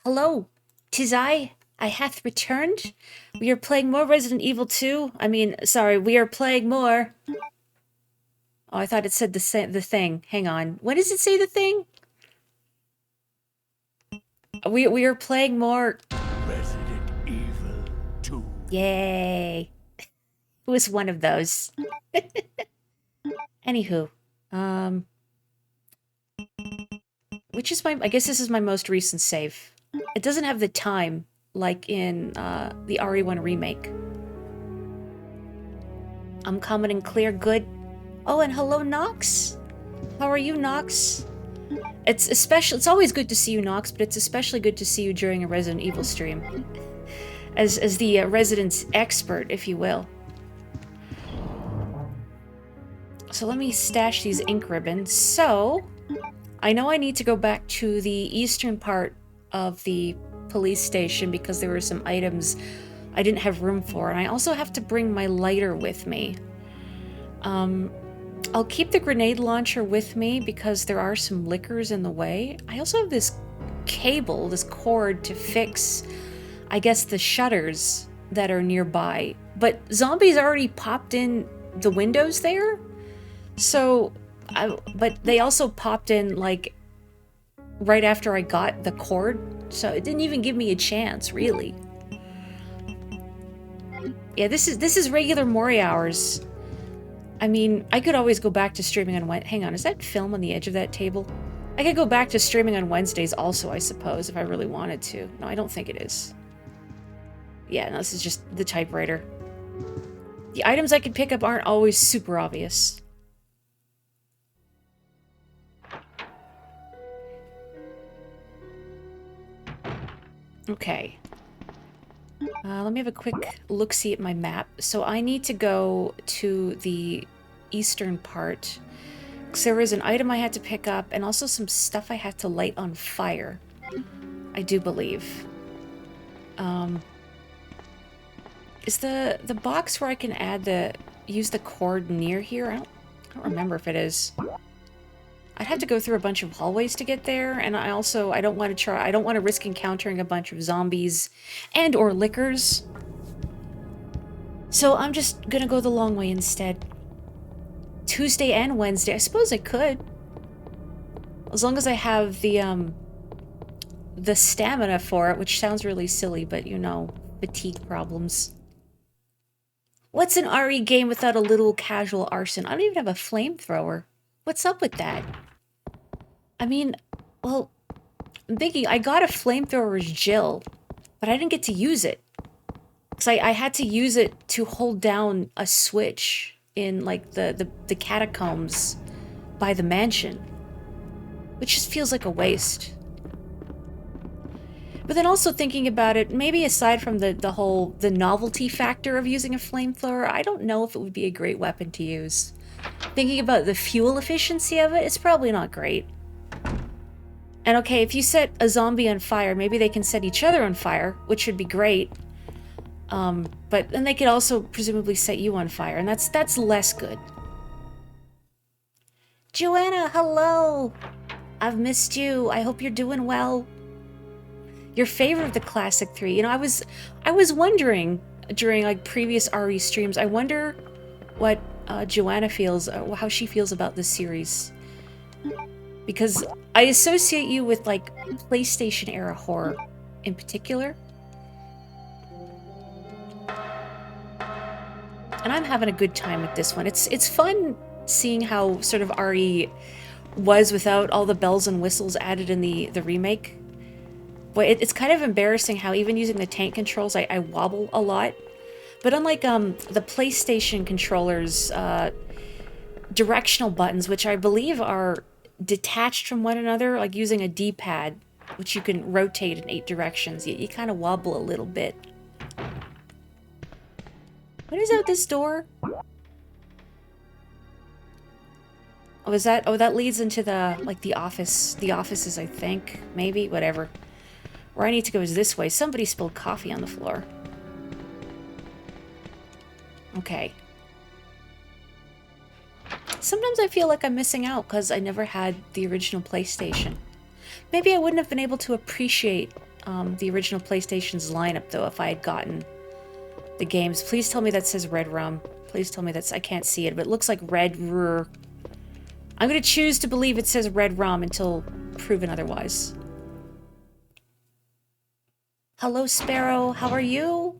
Hello, 'tis I hath returned. We are playing more Resident Evil 2. Sorry, we are playing more. Oh, I thought it said the thing. Hang on. When does it say the thing? We are playing more Resident Evil 2. Yay. It was one of those. Anywho, which is I guess this is my most recent save. It doesn't have the time like in the RE1 remake. I'm coming in clear, good. Oh, and hello, Nox. How are you, Nox? It's always good to see you, Nox, but it's especially good to see you during a Resident Evil stream. As the Resident's expert, if you will. So let me stash these ink ribbons. So, I know I need to go back to the eastern part of the police station because there were some items I didn't have room for, and I also have to bring my lighter with me. I'll keep the grenade launcher with me because there are some lickers in the way. I also have this cable, this cord to fix, I guess, the shutters that are nearby. But zombies already popped in the windows there, so but they also popped in like right after I got the cord, so it didn't even give me a chance, really. Yeah, this is regular Mori hours. I mean, I could always go back to streaming on Wednesdays. Hang on, is that film on the edge of that table? I could go back to streaming on Wednesdays also, I suppose, if I really wanted to. No, I don't think it is. Yeah, no, this is just the typewriter. The items I can pick up aren't always super obvious. Okay. Let me have a quick look-see at my map. So I need to go to the eastern part, because there was an item I had to pick up, and also some stuff I had to light on fire, I do believe. Is the box where I can use the cord near here? I don't remember if it is. I'd have to go through a bunch of hallways to get there, and I don't want to risk encountering a bunch of zombies and or lickers. So I'm just gonna go the long way instead. Tuesday and Wednesday, I suppose I could. As long as I have the stamina for it, which sounds really silly, but you know, fatigue problems. What's an RE game without a little casual arson? I don't even have a flamethrower. What's up with that? I mean, well, I'm thinking I got a flamethrower's Jill, but I didn't get to use it. Because I had to use it to hold down a switch in, like, the catacombs by the mansion. Which just feels like a waste. But then also thinking about it, maybe aside from the novelty factor of using a flamethrower, I don't know if it would be a great weapon to use. Thinking about the fuel efficiency of it, it's probably not great. And okay, if you set a zombie on fire, maybe they can set each other on fire, which would be great. But then they could also presumably set you on fire, and that's less good. Joanna, hello! I've missed you. I hope you're doing well. Your favorite of the classic 3. You know, I was wondering during like previous RE streams, I wonder what Joanna feels, how she feels about this series. Because I associate you with, like, PlayStation-era horror in particular. And I'm having a good time with this one. It's fun seeing how sort of RE was without all the bells and whistles added in the remake. But it's kind of embarrassing how even using the tank controls, I wobble a lot. But unlike the PlayStation controllers, directional buttons, which I believe are detached from one another, like using a D-pad, which you can rotate in 8 directions, you kind of wobble a little bit. What is out this door? Oh, is that? Oh, that leads into the, like, the offices, I think. Maybe, whatever. Where I need to go is this way. Somebody spilled coffee on the floor. Okay. Sometimes I feel like I'm missing out because I never had the original PlayStation. Maybe I wouldn't have been able to appreciate the original PlayStation's lineup, though, if I had gotten the games. Please tell me that says Red Rum. Please tell me that's... I can't see it, but it looks like Red Rur. I'm going to choose to believe it says Red Rum until proven otherwise. Hello, Sparrow. How are you?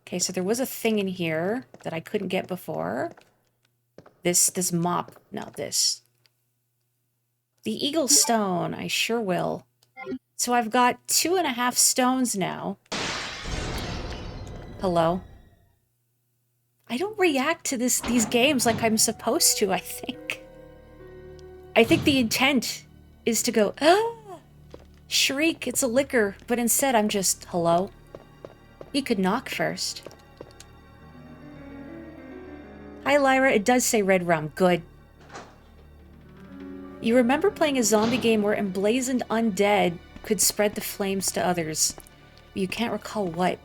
Okay, so there was a thing in here that I couldn't get before. This mop. No, this. The Eagle Stone. I sure will. So I've got 2.5 stones now. Hello? I don't react to these games like I'm supposed to, I think. I think the intent is to go, ah! Shriek, it's a liquor. But instead I'm just, hello? You could knock first. Hi, Lyra. It does say Red Rum. Good. You remember playing a zombie game where emblazoned undead could spread the flames to others. You can't recall what.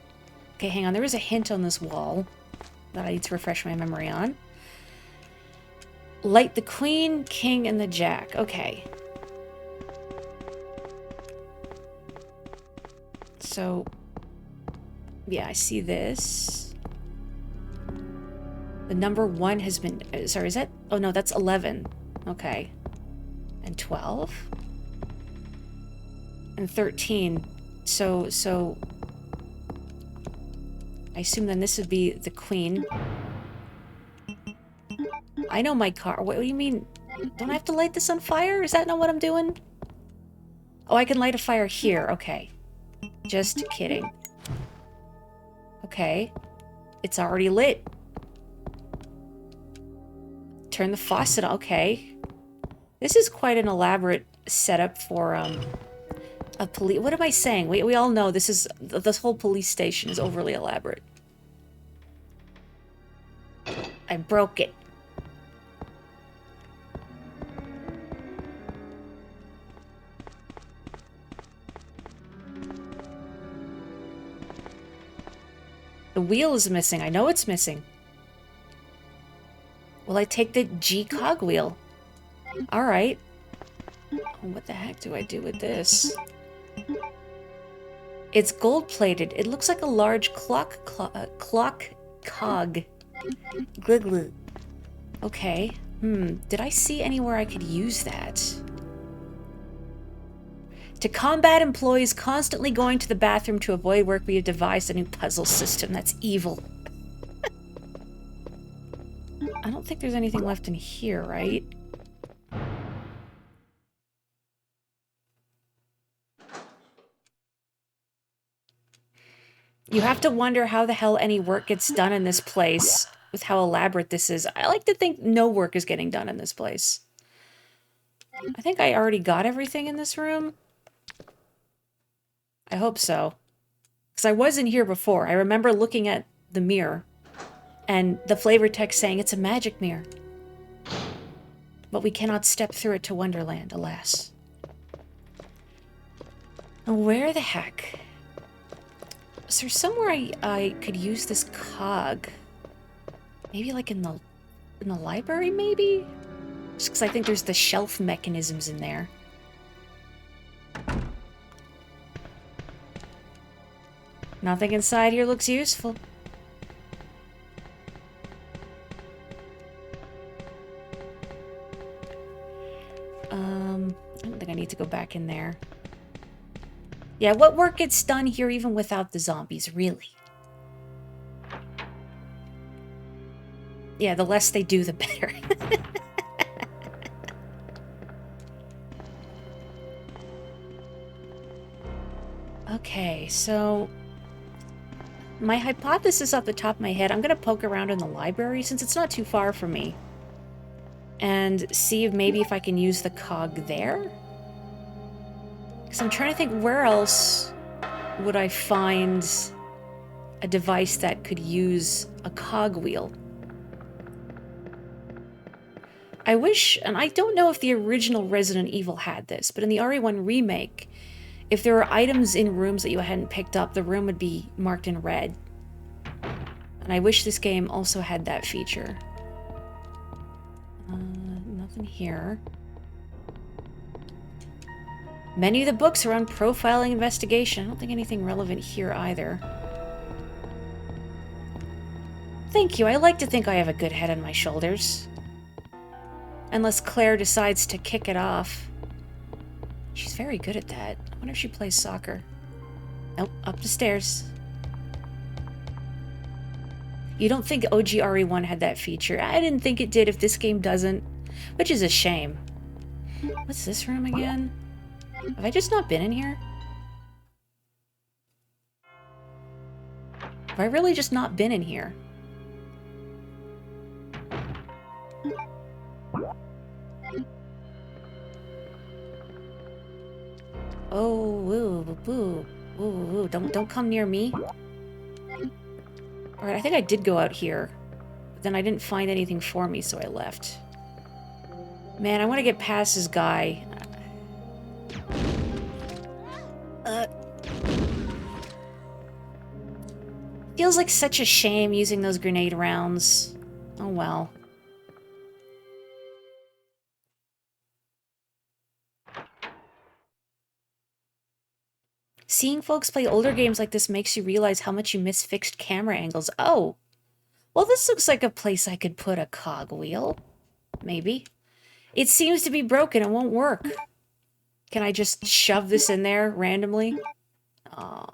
Okay, hang on. There is a hint on this wall that I need to refresh my memory on. Light the Queen, King, and the Jack. Okay. So, yeah, I see this. The number 1 has been... Sorry, is that... Oh, no, that's 11. Okay. And 12. And 13. So... I assume then this would be the Queen. I know my car... What do you mean? Don't I have to light this on fire? Is that not what I'm doing? Oh, I can light a fire here. Okay. Just kidding. Okay. It's already lit. Turn the faucet on. Okay. This is quite an elaborate setup for, a police... What am I saying? We all know this whole police station is overly elaborate. I broke it. The wheel is missing. I know it's missing. Will I take the G cogwheel? Alright. What the heck do I do with this? It's gold-plated. It looks like a large clock cog. Glug. Okay. Did I see anywhere I could use that? To combat employees constantly going to the bathroom to avoid work, we have devised a new puzzle system. That's evil. I don't think there's anything left in here, right? You have to wonder how the hell any work gets done in this place with how elaborate this is. I like to think no work is getting done in this place. I think I already got everything in this room. I hope so. Because I was in here before. I remember looking at the mirror and the flavor text saying it's a magic mirror. But we cannot step through it to Wonderland, alas. Where the heck? Is there somewhere I could use this cog? Maybe like in the library, maybe? Just because I think there's the shelf mechanisms in there. Nothing inside here looks useful. I don't think I need to go back in there. Yeah, what work gets done here even without the zombies, really? Yeah, the less they do, the better. Okay, so... my hypothesis off the top of my head, I'm going to poke around in the library since it's not too far from me. And see if maybe if I can use the cog there? Because I'm trying to think where else would I find a device that could use a cogwheel. I wish, and I don't know if the original Resident Evil had this, but in the RE1 remake, if there were items in rooms that you hadn't picked up, the room would be marked in red. And I wish this game also had that feature. Nothing here. Many of the books are on profiling investigation. I don't think anything relevant here either. Thank you. I like to think I have a good head on my shoulders. Unless Claire decides to kick it off. She's very good at that. I wonder if she plays soccer. Nope, up the stairs. You don't think OGRE1 had that feature? I didn't think it did if this game doesn't. Which is a shame. What's this room again? Have I just not been in here? Have I really just not been in here? Oh, woo, boo. Ooh, don't come near me. Alright, I think I did go out here. But then I didn't find anything for me, so I left. Man, I want to get past this guy. Feels like such a shame using those grenade rounds. Oh well. Seeing folks play older games like this makes you realize how much you miss fixed camera angles. Oh, well, this looks like a place I could put a cogwheel. Maybe. It seems to be broken. It won't work. Can I just shove this in there randomly? Oh.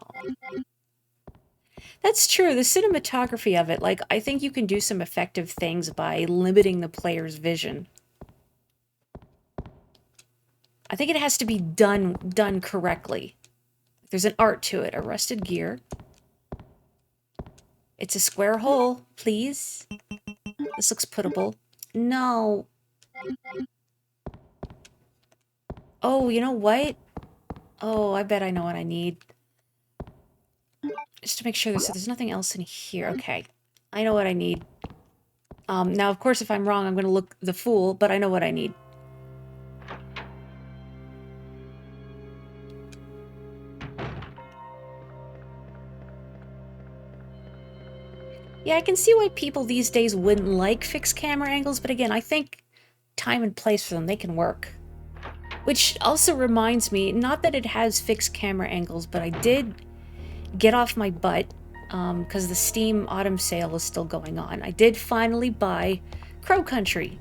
That's true. The cinematography of it, like, I think you can do some effective things by limiting the player's vision. I think it has to be done correctly. There's an art to it. A rusted gear. It's a square hole, please. This looks puttable. No. Oh, you know what? Oh, I bet I know what I need. Just to make sure there's nothing else in here. Okay. I know what I need. Now, of course, if I'm wrong, I'm going to look the fool, but I know what I need. Yeah, I can see why people these days wouldn't like fixed camera angles, but again, I think time and place for them, they can work. Which also reminds me, not that it has fixed camera angles, but I did get off my butt, because the Steam Autumn Sale is still going on. I did finally buy Crow Country,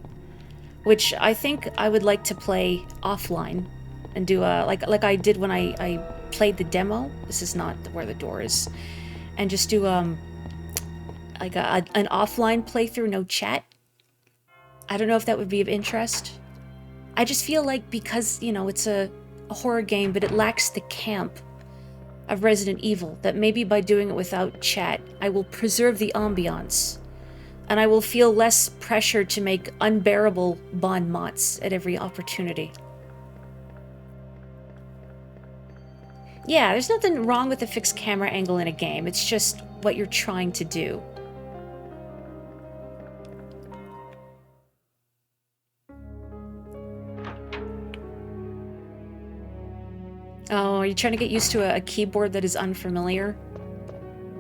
which I think I would like to play offline and do a, like I did when I played the demo. This is not where the door is. And just do, like an offline playthrough, no chat. I don't know if that would be of interest. I just feel like because, you know, it's a horror game, but it lacks the camp of Resident Evil, that maybe by doing it without chat, I will preserve the ambiance, and I will feel less pressure to make unbearable bon mots at every opportunity. Yeah, there's nothing wrong with a fixed camera angle in a game, it's just what you're trying to do. Oh, are you trying to get used to a keyboard that is unfamiliar?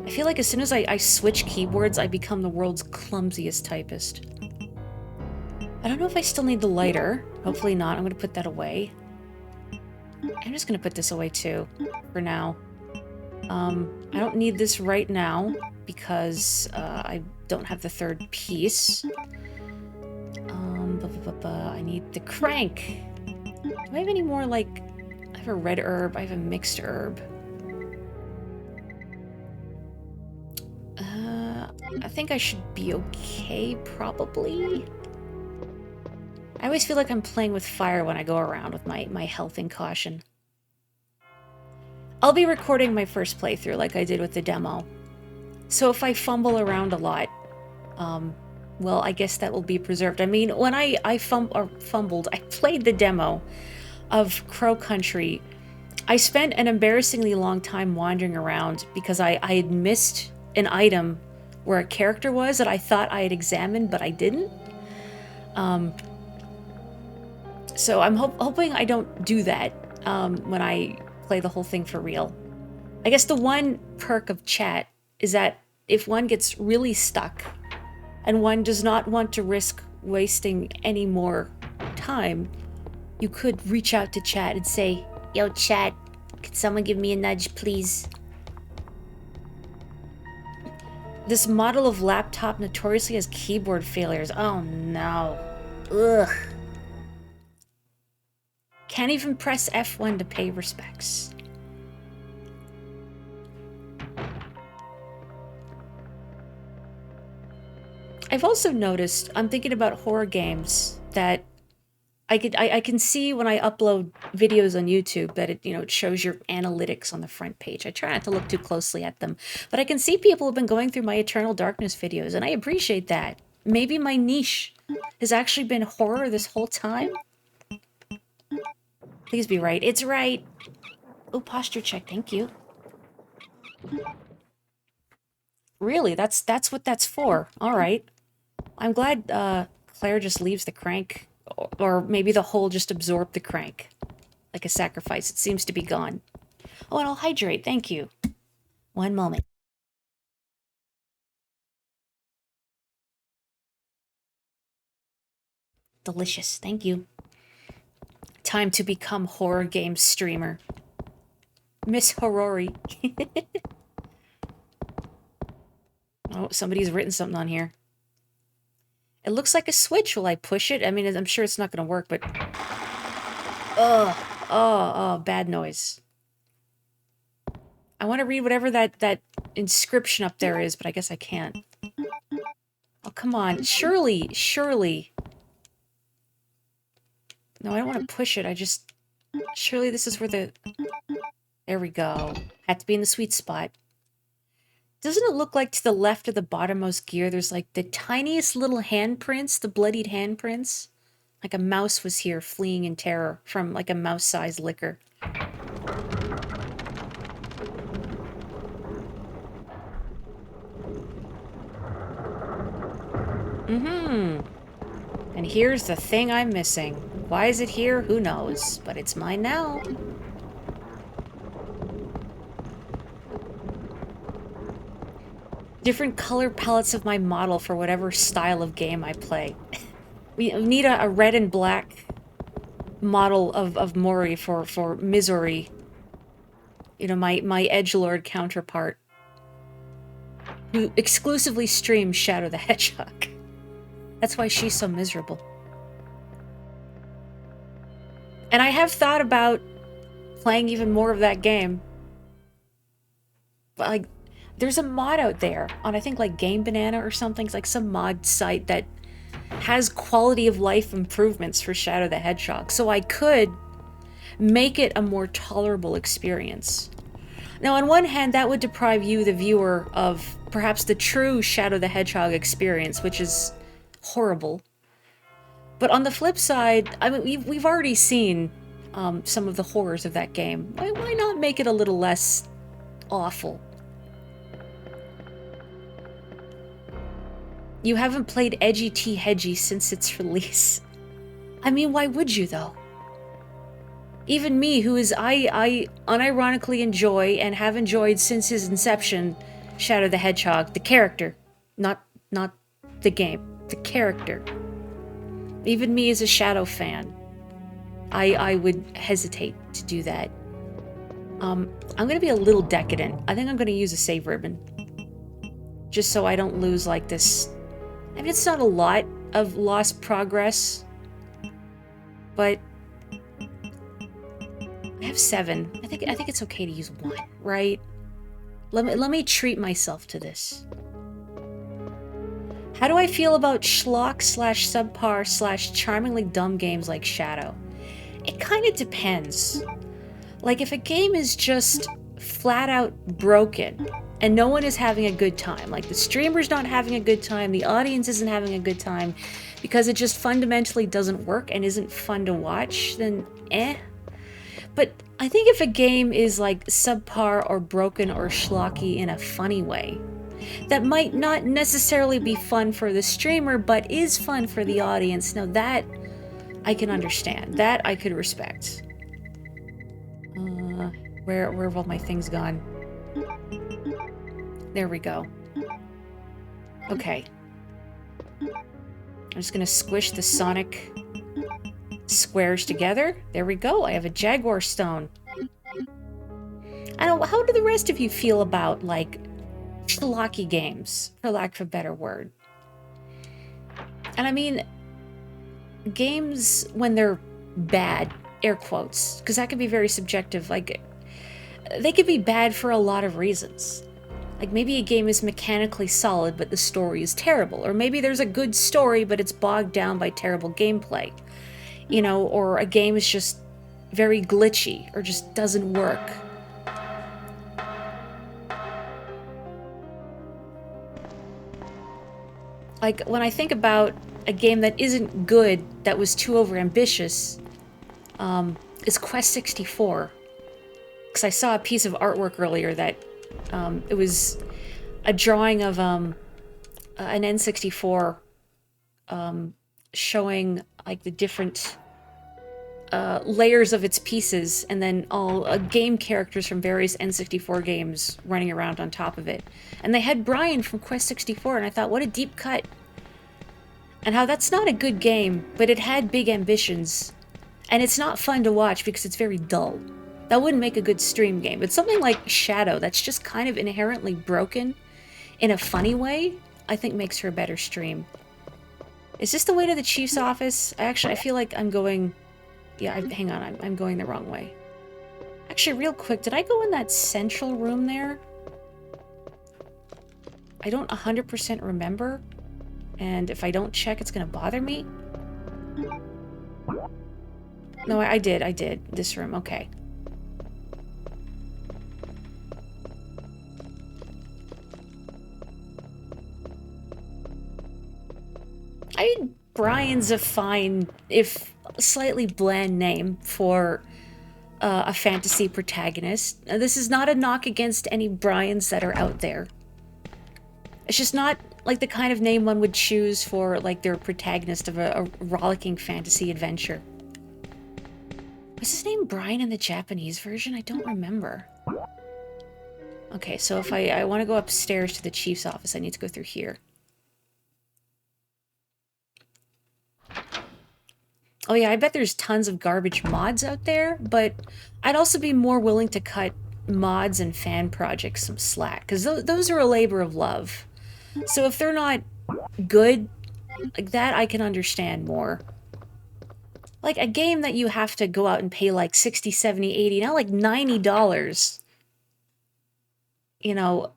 I feel like as soon as I switch keyboards, I become the world's clumsiest typist. I don't know if I still need the lighter. Hopefully not. I'm going to put that away. I'm just going to put this away too, for now. I don't need this right now, because I don't have the third piece. I need the crank. Do I have any more, like... I have a red herb, I have a mixed herb. I think I should be okay, probably. I always feel like I'm playing with fire when I go around with my health and caution. I'll be recording my first playthrough like I did with the demo. So if I fumble around a lot, well, I guess that will be preserved. I mean, when I fumbled, I played the demo of Crow Country. I spent an embarrassingly long time wandering around because I had missed an item where a character was that I thought I had examined, but I didn't. So I'm hoping I don't do that when I play the whole thing for real. I guess the one perk of chat is that if one gets really stuck and one does not want to risk wasting any more time, you could reach out to chat and say, Yo, chat. Could someone give me a nudge, please? This model of laptop notoriously has keyboard failures. Oh no. Ugh. Can't even press F1 to pay respects. I've also noticed, I'm thinking about horror games, that I can see when I upload videos on YouTube that it shows your analytics on the front page. I try not to look too closely at them, but I can see people have been going through my Eternal Darkness videos, and I appreciate that. Maybe my niche has actually been horror this whole time? Please be right. It's right. Oh, posture check. Thank you. Really? That's what that's for. All right. I'm glad Claire just leaves the crank, or maybe the hole just absorbed the crank. Like a sacrifice. It seems to be gone. Oh, and I'll hydrate. Thank you. One moment. Delicious. Thank you. Time to become horror game streamer. Miss Horori. Oh, somebody's written something on here. It looks like a switch. Will I push it? I mean, I'm sure it's not going to work, but... Ugh. Oh, bad noise. I want to read whatever that inscription up there is, but I guess I can't. Oh, come on. Surely. No, I don't want to push it. I just... Surely this is where the... There we go. Had to be in the sweet spot. Doesn't it look like to the left of the bottommost gear, there's like the tiniest little handprints, the bloodied handprints? Like a mouse was here fleeing in terror from like a mouse-sized liquor. And here's the thing I'm missing. Why is it here? Who knows? But it's mine now. Different color palettes of my model for whatever style of game I play. We need a red and black model of Mori for Missouri. You know, my edgelord counterpart. Who exclusively streams Shadow the Hedgehog. That's why she's so miserable. And I have thought about playing even more of that game. But, like, there's a mod out there on, I think, like, Game Banana or something. It's like some mod site that has quality of life improvements for Shadow the Hedgehog. So I could make it a more tolerable experience. Now, on one hand, that would deprive you, the viewer, of perhaps the true Shadow the Hedgehog experience, which is horrible. But on the flip side, I mean, we've already seen some of the horrors of that game. Why not make it a little less awful? You haven't played Edgy T Hedgy since its release. I mean, why would you, though? Even me, who is I unironically enjoy and have enjoyed since his inception, Shadow the Hedgehog, the character, not the game, the character. Even me as a Shadow fan, I would hesitate to do that. I'm gonna be a little decadent. I think I'm gonna use a save ribbon, just so I don't lose like this. I mean, it's not a lot of lost progress, but I have 7. I think it's okay to use 1, right? Let me treat myself to this. How do I feel about schlock / subpar / charmingly dumb games like Shadow? It kind of depends. Like, if a game is just flat out broken and no one is having a good time, like the streamer's not having a good time, the audience isn't having a good time because it just fundamentally doesn't work and isn't fun to watch, then eh. But I think if a game is like subpar or broken or schlocky in a funny way, that might not necessarily be fun for the streamer, but is fun for the audience, now that I can understand. That I could respect. Where have all my things gone? There we go. Okay. I'm just gonna squish the Sonic squares together. There we go. I have a Jaguar Stone. I don't. How do the rest of you feel about like schlocky games, for lack of a better word? And I mean, games when they're bad, air quotes, because that can be very subjective. Like, they could be bad for a lot of reasons. Like, maybe a game is mechanically solid, but the story is terrible. Or maybe there's a good story, but it's bogged down by terrible gameplay. You know, or a game is just very glitchy, or just doesn't work. Like, when I think about a game that isn't good, that was too overambitious, is Quest 64. Because I saw a piece of artwork earlier that it was a drawing of an N64 showing like the different layers of its pieces, and then all game characters from various N64 games running around on top of it. And they had Brian from Quest 64, and I thought, what a deep cut. And how that's not a good game, but it had big ambitions. And it's not fun to watch because it's very dull. That wouldn't make a good stream game. But something like Shadow, that's just kind of inherently broken in a funny way, I think makes for a better stream. Is this the way to the chief's office? Actually, I feel like I'm going... Yeah, hang on, I'm going the wrong way. Actually, real quick, did I go in that central room there? I don't 100% remember. And if I don't check, it's gonna bother me. No, I did. This room, okay. Brian's a fine, if slightly bland name for a fantasy protagonist. Now, this is not a knock against any Brians that are out there. It's just not like the kind of name one would choose for like their protagonist of a rollicking fantasy adventure. Was his name Brian in the Japanese version? I don't remember. Okay, so if I want to go upstairs to the chief's office, I need to go through here. Oh yeah, I bet there's tons of garbage mods out there, but I'd also be more willing to cut mods and fan projects some slack, because those are a labor of love. So if they're not good, like that, I can understand more. Like a game that you have to go out and pay like 60, 70, 80, now like $90. You know,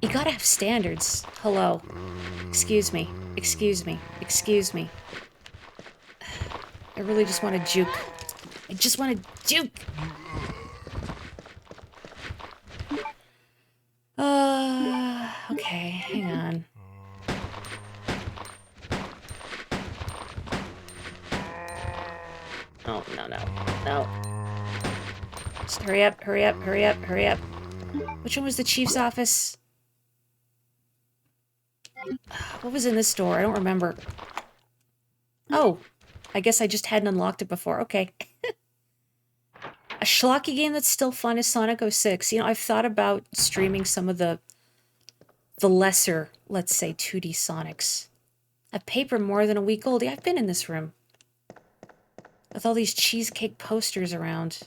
you gotta have standards. Hello. Excuse me. Excuse me. Excuse me. I really just want to juke. I just want to juke! Okay, hang on. Oh, no. Just hurry up. Which one was the chief's office? What was in this door? I don't remember. Oh, I guess I just hadn't unlocked it before. Okay. A schlocky game that's still fun is Sonic 06. You know, I've thought about streaming some of the lesser, let's say, 2D Sonics. A paper more than a week old. Yeah, I've been in this room. With all these cheesecake posters around.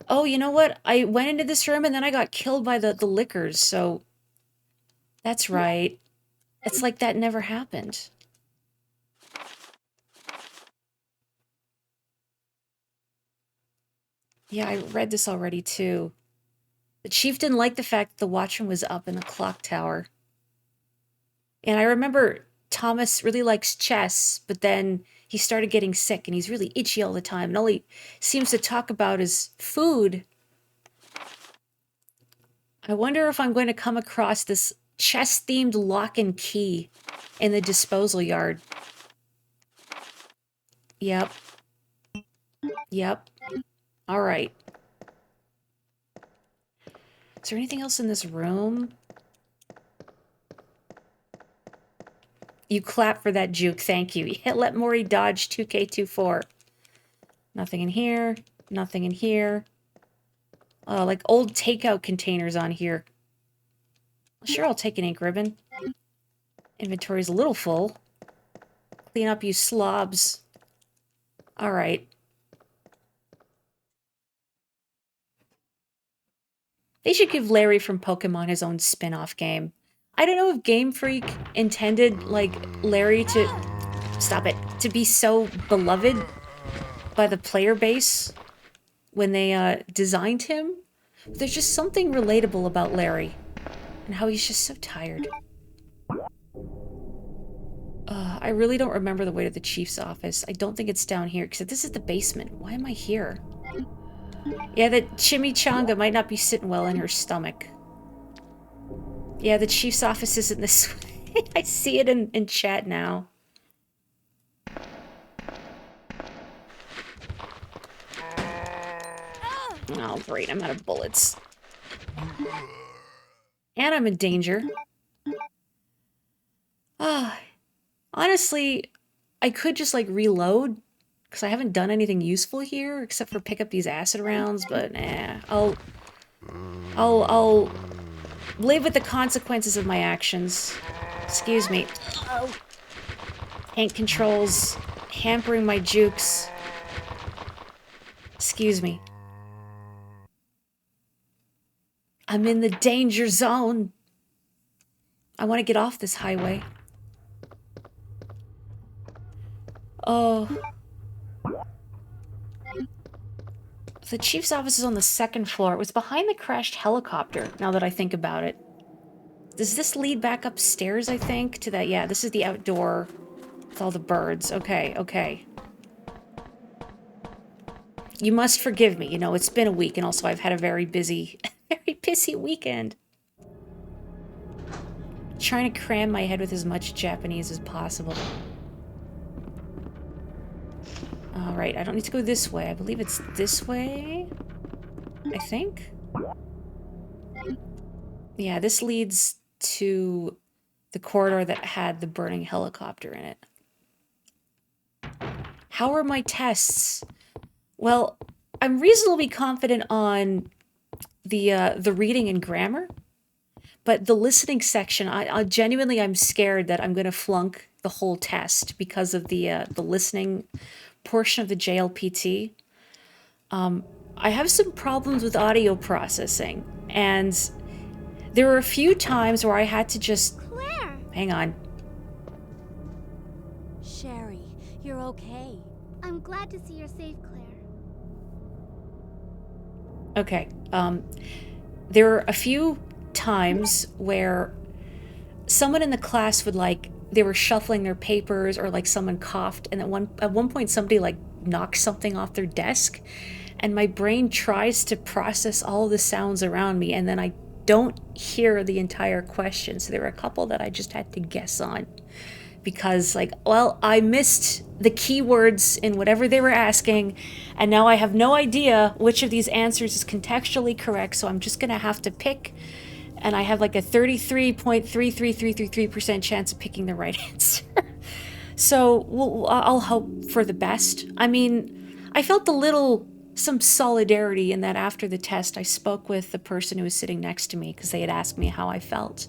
Oh, you know what? I went into this room and then I got killed by the lickers, so... That's right. It's like that never happened. Yeah, I read this already, too. The chief didn't like the fact that the watchman was up in the clock tower. And I remember Thomas really likes chess, but then he started getting sick and he's really itchy all the time. And all he seems to talk about is food. I wonder if I'm going to come across this chess-themed lock and key in the disposal yard. Yep. All right. Is there anything else in this room? You clap for that juke, thank you. Let Maury dodge 2K24. Nothing in here. Nothing in here. Like old takeout containers on here. Sure, I'll take an ink ribbon. Inventory's a little full. Clean up, you slobs. Alright. They should give Larry from Pokemon his own spin-off game. I don't know if Game Freak intended, like, Larry to... Stop it. To be so beloved by the player base when they, designed him. There's just something relatable about Larry. And how he's just so tired. I really don't remember the way to the chief's office. I don't think it's down here, because this is the basement. Why am I here? Yeah, the chimichanga might not be sitting well in her stomach. Yeah, the chief's office isn't this way. I see it in chat now. Oh, great, I'm out of bullets. And I'm in danger. Honestly, I could just, like, reload, because I haven't done anything useful here, except for pick up these acid rounds, but, I'll live with the consequences of my actions. Excuse me. Oh. Tank controls, hampering my jukes. Excuse me. I'm in the danger zone. I want to get off this highway. Oh. The chief's office is on the second floor. It was behind the crashed helicopter, now that I think about it. Does this lead back upstairs, I think? To that, yeah, this is the outdoor with all the birds. Okay, okay. You must forgive me, you know, it's been a week, and also I've had a very busy weekend. Trying to cram my head with as much Japanese as possible. Alright, I don't need to go this way. I believe it's this way? I think? Yeah, this leads to the corridor that had the burning helicopter in it. How are my tests? Well, I'm reasonably confident on the reading and grammar, but the listening section, I genuinely, I'm scared that I'm going to flunk the whole test because of the listening portion of the JLPT. I have some problems with audio processing, and there were a few times where I had to just... Claire! Hang on. Sherry, you're okay. I'm glad to see you're safe, Claire. Okay, there were a few times where someone in the class would, like, they were shuffling their papers, or like someone coughed, and at one point somebody like knocked something off their desk, and my brain tries to process all the sounds around me, and then I don't hear the entire question. So there were a couple that I just had to guess on, because, like, well, I missed the keywords in whatever they were asking, and now I have no idea which of these answers is contextually correct, so I'm just gonna have to pick, and I have like a 33.33333% chance of picking the right answer. So I'll hope for the best. I mean, I felt some solidarity in that after the test, I spoke with the person who was sitting next to me, because they had asked me how I felt.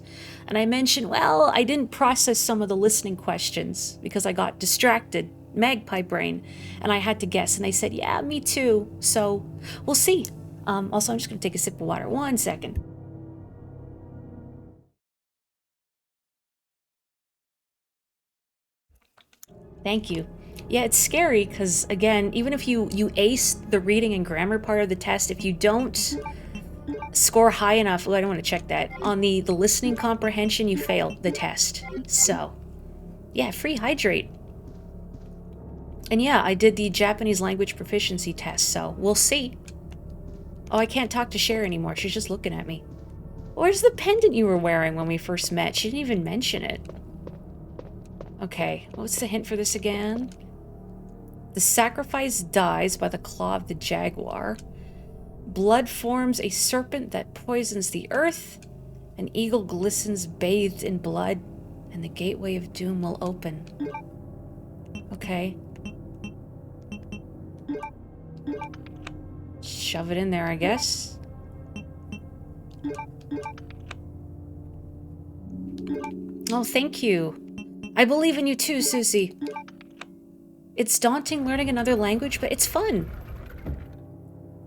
And I mentioned, well, I didn't process some of the listening questions because I got distracted, magpie brain, and I had to guess. And they said, yeah, me too. So we'll see. Also, I'm just going to take a sip of water. 1 second. Thank you. Yeah, it's scary because, again, even if you ace the reading and grammar part of the test, if you don't score high enough, well, I don't want to check that, on the listening comprehension, you fail the test. So, yeah, free hydrate. And yeah, I did the Japanese language proficiency test, so we'll see. Oh, I can't talk to Cher anymore. She's just looking at me. Where's the pendant you were wearing when we first met? She didn't even mention it. Okay, what's the hint for this again? The sacrifice dies by the claw of the jaguar. Blood forms a serpent that poisons the earth. An eagle glistens bathed in blood, and the gateway of doom will open. Okay. Shove it in there, I guess. Oh, thank you. I believe in you too, Susie. It's daunting learning another language, but it's fun.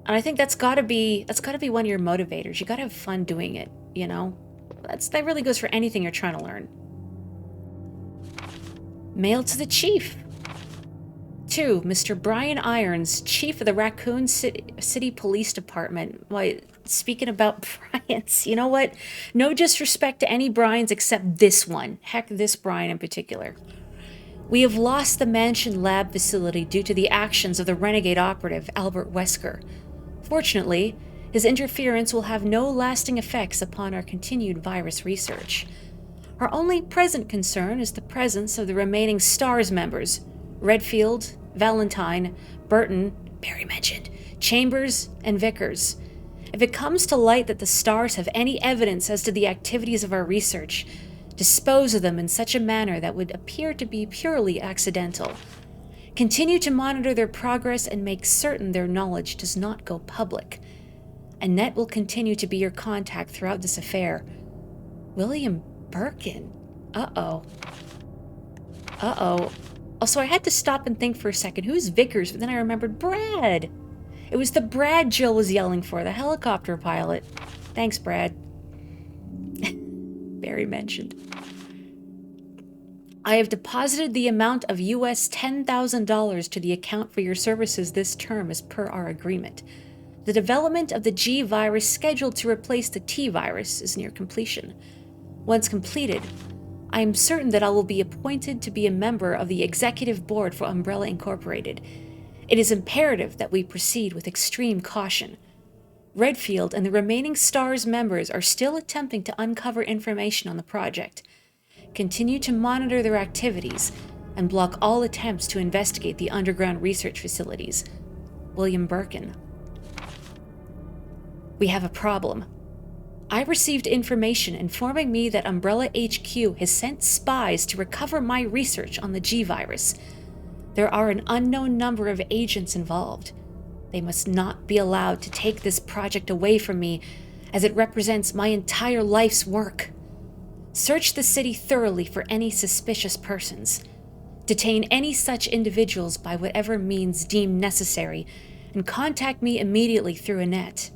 And I think that's gotta be one of your motivators. You gotta have fun doing it, you know? That really goes for anything you're trying to learn. Mail to the chief. To Mr. Brian Irons, chief of the Raccoon City Police Department. Why, speaking about Bryans, you know what? No disrespect to any Bryans except this one. Heck, this Brian in particular. We have lost the Mansion Lab facility due to the actions of the renegade operative, Albert Wesker. Fortunately, his interference will have no lasting effects upon our continued virus research. Our only present concern is the presence of the remaining STARS members, Redfield, Valentine, Burton, Barry mentioned, Chambers, and Vickers. If it comes to light that the STARS have any evidence as to the activities of our research, dispose of them in such a manner that would appear to be purely accidental. Continue to monitor their progress and make certain their knowledge does not go public. Annette will continue to be your contact throughout this affair. William Birkin. Uh-oh. Also, I had to stop and think for a second, who's Vickers? But then I remembered Brad. It was the Brad Jill was yelling for, the helicopter pilot. Thanks, Brad. Barry mentioned. I have deposited the amount of US $10,000 to the account for your services this term as per our agreement. The development of the G virus scheduled to replace the T virus is near completion. Once completed, I am certain that I will be appointed to be a member of the executive board for Umbrella Incorporated. It is imperative that we proceed with extreme caution. Redfield and the remaining STARS members are still attempting to uncover information on the project. Continue to monitor their activities and block all attempts to investigate the underground research facilities. William Birkin. We have a problem. I received information informing me that Umbrella HQ has sent spies to recover my research on the G virus. There are an unknown number of agents involved. They must not be allowed to take this project away from me, as it represents my entire life's work. Search the city thoroughly for any suspicious persons. Detain any such individuals by whatever means deemed necessary, and contact me immediately through Annette.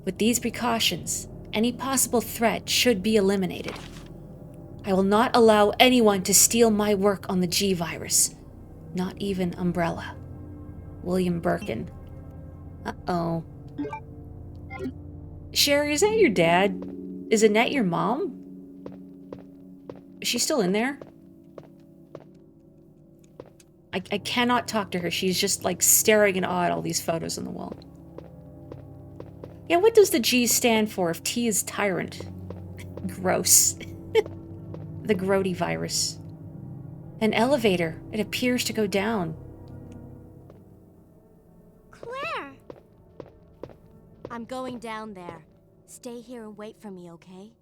With these precautions, any possible threat should be eliminated. I will not allow anyone to steal my work on the G virus. Not even Umbrella. William Birkin. Uh-oh. Sherry, is that your dad? Is Annette your mom? Is she still in there? I cannot talk to her. She's just like staring in awe at all these photos on the wall. Yeah, what does the G stand for if T is tyrant? Gross. The Grody virus. An elevator. It appears to go down. Claire! I'm going down there. Stay here and wait for me, okay?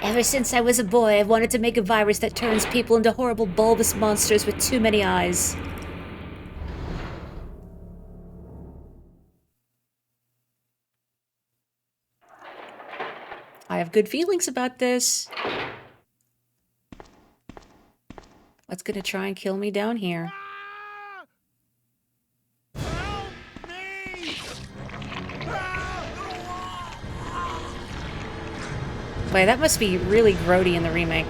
Ever since I was a boy, I've wanted to make a virus that turns people into horrible bulbous monsters with too many eyes. I have good feelings about this. What's gonna try and kill me down here? Help me! Wait, that must be really grody in the remake.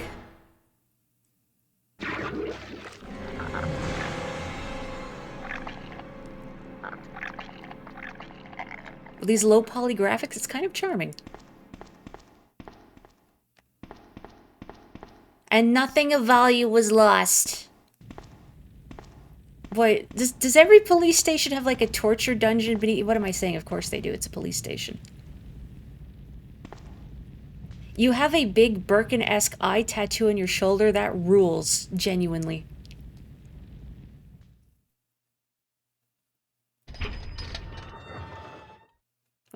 With these low poly graphics, it's kind of charming. And nothing of value was lost. Boy, does every police station have like a torture dungeon beneath? What am I saying? Of course they do. It's a police station. You have a big Birkin-esque eye tattoo on your shoulder. That rules, genuinely. It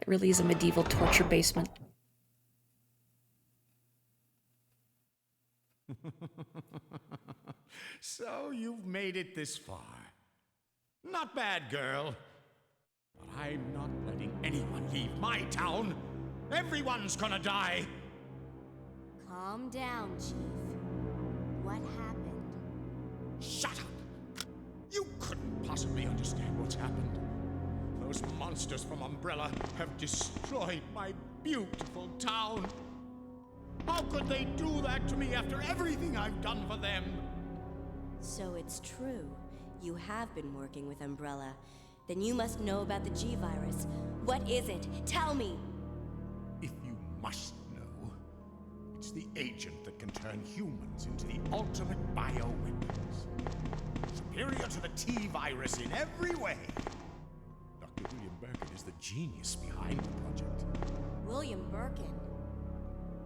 really is a medieval torture basement. So you've made it this far. Not bad, girl. But I'm not letting anyone leave my town. Everyone's gonna die. Calm down, Chief. What happened? Shut up! You couldn't possibly understand what's happened. Those monsters from Umbrella have destroyed my beautiful town. How could they do that to me after everything I've done for them? So it's true. You have been working with Umbrella. Then you must know about the G-Virus. What is it? Tell me! If you must know, it's the agent that can turn humans into the ultimate bioweapons. Superior to the T-Virus in every way. Dr. William Birkin is the genius behind the project. William Birkin.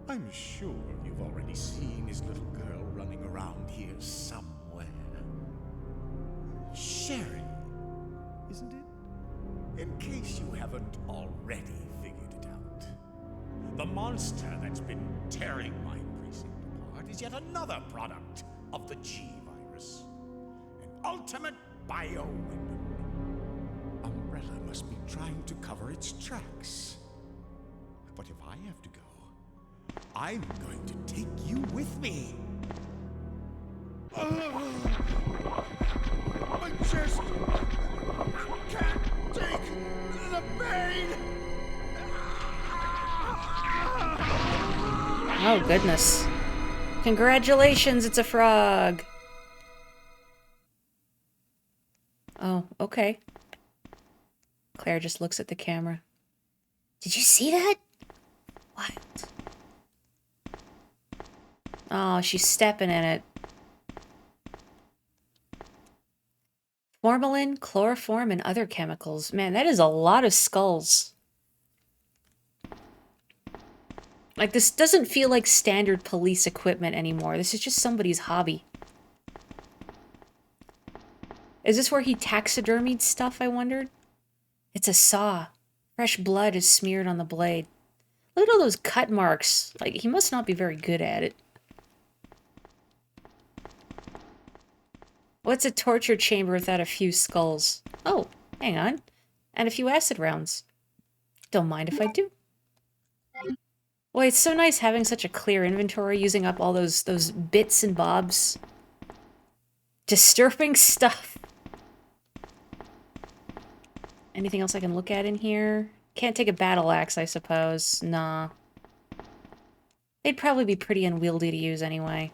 I'm sure you've already seen his little girl running around here somewhere. Sherry, isn't it? In case you haven't already figured it out. The monster that's been tearing my precinct apart is yet another product of the G-Virus. An ultimate bioweapon. Umbrella must be trying to cover its tracks. But if I have to go, I'm going to take you with me. My chest can't take the pain. Oh, goodness. Congratulations, it's a frog. Oh, okay. Claire just looks at the camera. Did you see that? What? Oh, she's stepping in it. Formalin, chloroform, and other chemicals. Man, that is a lot of skulls. Like, this doesn't feel like standard police equipment anymore. This is just somebody's hobby. Is this where he taxidermied stuff, I wondered? It's a saw. Fresh blood is smeared on the blade. Look at all those cut marks. Like, he must not be very good at it. What's a torture chamber without a few skulls? Oh, hang on. And a few acid rounds. Don't mind if I do. Boy, it's so nice having such a clear inventory, using up all those bits and bobs. Disturbing stuff. Anything else I can look at in here? Can't take a battle axe, I suppose. Nah. They'd probably be pretty unwieldy to use anyway.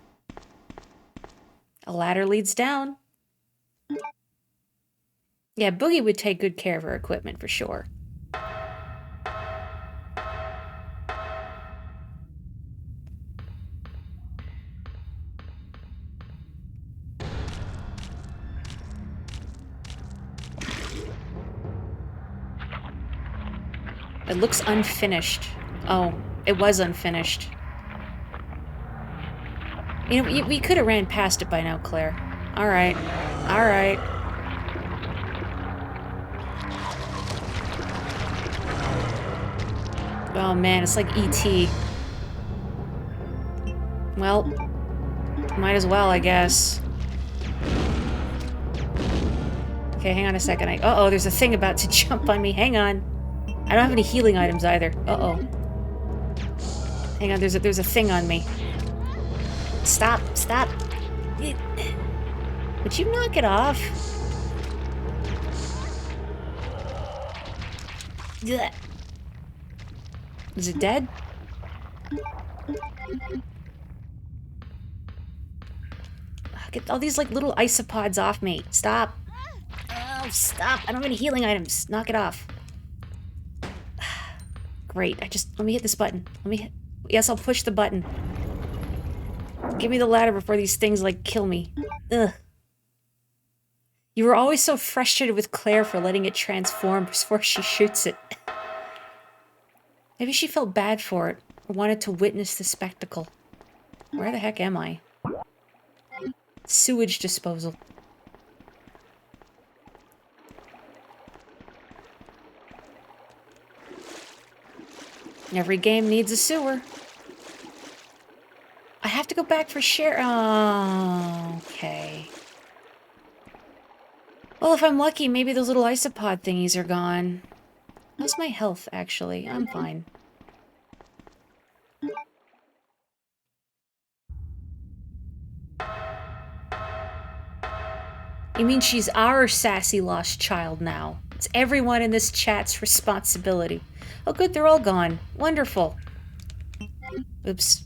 A ladder leads down. Yeah, Boogie would take good care of her equipment for sure. It looks unfinished. Oh, it was unfinished. You know, we could have ran past it by now, Claire. Alright. Alright. Oh man, it's like E.T. Well, might as well, I guess. Okay, hang on a second. Uh-oh, there's a thing about to jump on me. Hang on. I don't have any healing items either. Uh-oh. Hang on, there's a thing on me. Stop, stop. Would you knock it off? Ugh. Is it dead? Get all these, like, little isopods off me. Stop. Oh, stop. I don't have any healing items. Knock it off. Great. Let me hit this button. Yes, I'll push the button. Give me the ladder before these things, like, kill me. Ugh. You were always so frustrated with Claire for letting it transform before she shoots it. Maybe she felt bad for it, or wanted to witness the spectacle. Where the heck am I? Sewage disposal. Every game needs a sewer. I have to go back for share. Oh, okay. Well, if I'm lucky, maybe those little isopod thingies are gone. How's my health, actually? I'm fine. You mean she's our sassy lost child now? It's everyone in this chat's responsibility. Oh good, they're all gone. Wonderful. Oops.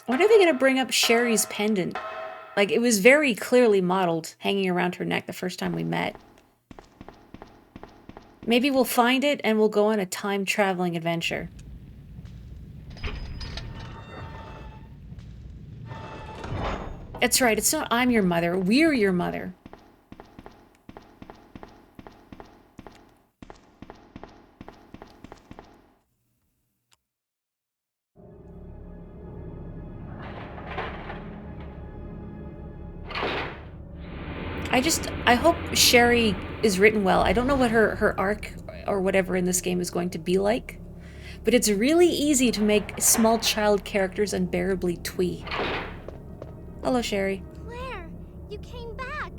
When are they gonna bring up Sherry's pendant? Like, it was very clearly modeled, hanging around her neck the first time we met. Maybe we'll find it and we'll go on a time-traveling adventure. That's right, it's not I'm your mother, we're your mother. I hope Sherry is written well. I don't know what her arc or whatever in this game is going to be like, but it's really easy to make small child characters unbearably twee. Hello, Sherry. Claire, you came back.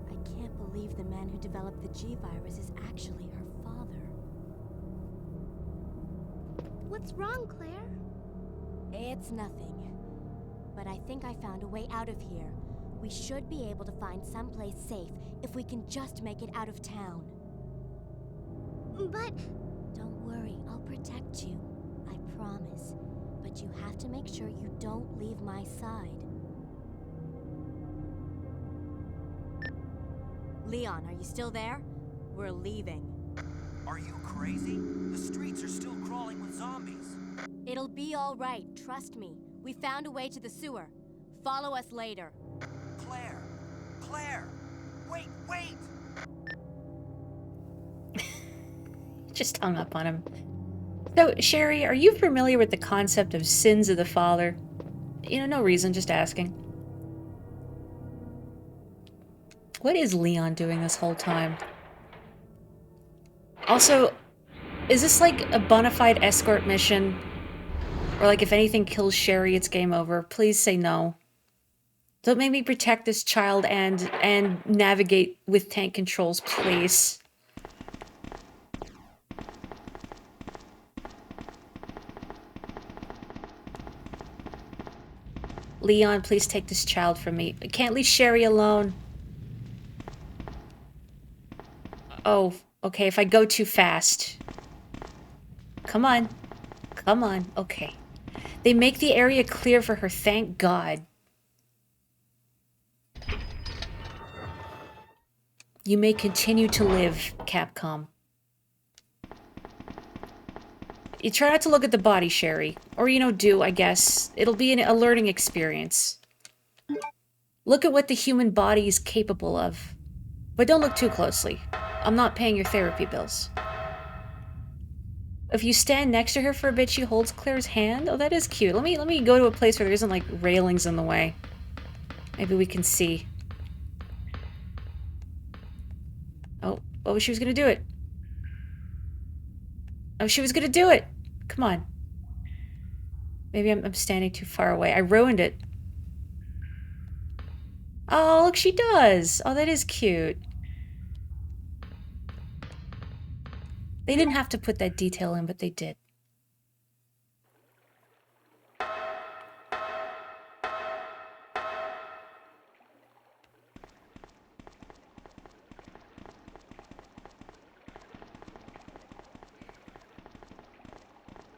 I can't believe the man who developed the G virus is actually her father. What's wrong, Claire? It's nothing. But I think I found a way out of here. We should be able to find someplace safe if we can just make it out of town. But... Don't worry, I'll protect you. I promise. But you have to make sure you don't leave my side. Leon, are you still there? We're leaving. Are you crazy? The streets are still crawling with zombies. It'll be all right, trust me. We found a way to the sewer. Follow us later. Claire! Claire! Wait, wait! Just hung up on him. So, Sherry, are you familiar with the concept of sins of the father? You know, no reason, just asking. What is Leon doing this whole time? Also, is this like a bona fide escort mission? Or like if anything kills Sherry, it's game over? Please say no. Don't make me protect this child and navigate with tank controls, please. Leon, please take this child from me. I can't leave Sherry alone. Oh, okay, if I go too fast. Come on. Come on. Okay. They make the area clear for her, thank God. You may continue to live, Capcom. You try not to look at the body, Sherry. Or, you know, do, I guess. It'll be a learning experience. Look at what the human body is capable of. But don't look too closely. I'm not paying your therapy bills. If you stand next to her for a bit, she holds Claire's hand. Oh, that is cute. Let me go to a place where there isn't, like, railings in the way. Maybe we can see. Oh, she was gonna do it. Oh, she was gonna do it. Come on. Maybe I'm standing too far away. I ruined it. Oh, look, she does. Oh, that is cute. They didn't have to put that detail in, but they did.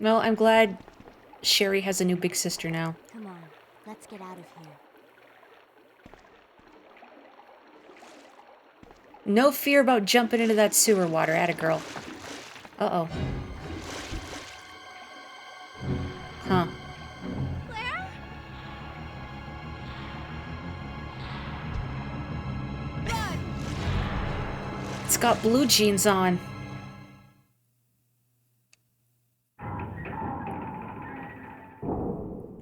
Well, I'm glad Sherry has a new big sister now. Come on, let's get out of here. No fear about jumping into that sewer water, atta girl. Uh-oh. Huh. Claire? It's got blue jeans on.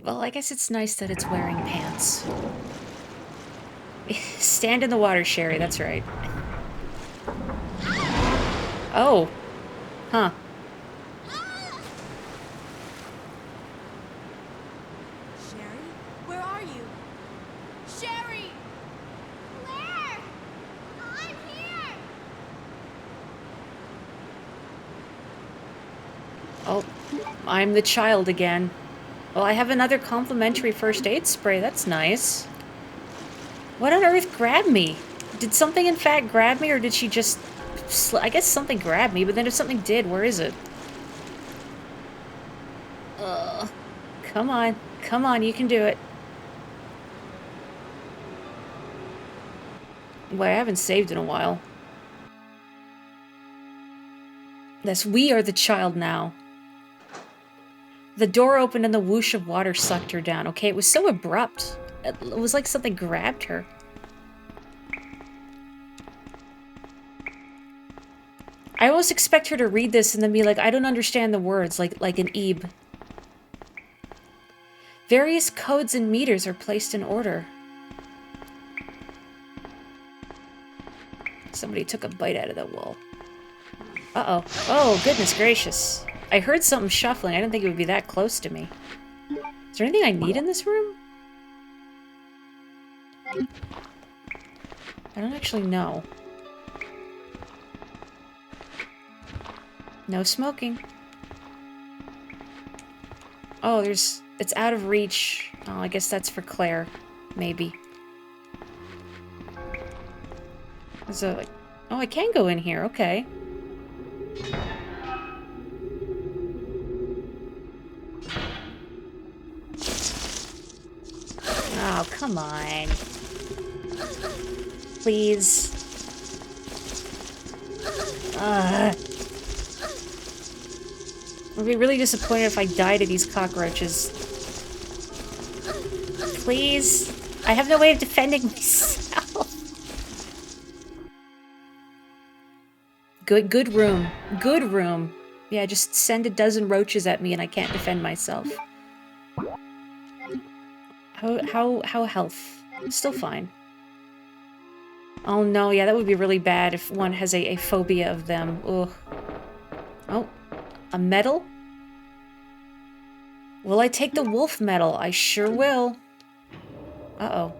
Well, I guess it's nice that it's wearing pants. Stand in the water, Sherry, that's right. Oh. Huh. Sherry? Where are you? Sherry! Claire! I'm here! Oh, I'm the child again. Well, I have another complimentary first aid spray. That's nice. What on earth grabbed me? Did something in fact grab me, or did she just... I guess something grabbed me, but then if something did, where is it? Ugh. Come on. Come on, you can do it. Boy, I haven't saved in a while. Yes, we are the child now. The door opened and the whoosh of water sucked her down. Okay, it was so abrupt. It was like something grabbed her. I almost expect her to read this and then be like, I don't understand the words, like an Ebe. Various codes and meters are placed in order. Somebody took a bite out of that wall. Uh-oh. Oh, goodness gracious. I heard something shuffling. I didn't think it would be that close to me. Is there anything I need in this room? I don't actually know. No smoking. Oh, it's out of reach. Oh, I guess that's for Claire. Maybe. So, oh, I can go in here. Okay. Oh, come on. Please. I'd be really disappointed if I died of these cockroaches. Please. I have no way of defending myself. Good room. Good room. Yeah, just send a dozen roaches at me and I can't defend myself. How health? Still fine. Oh no, yeah, that would be really bad if one has a phobia of them. Ugh. Oh, a medal? Will I take the wolf medal? I sure will. Uh-oh.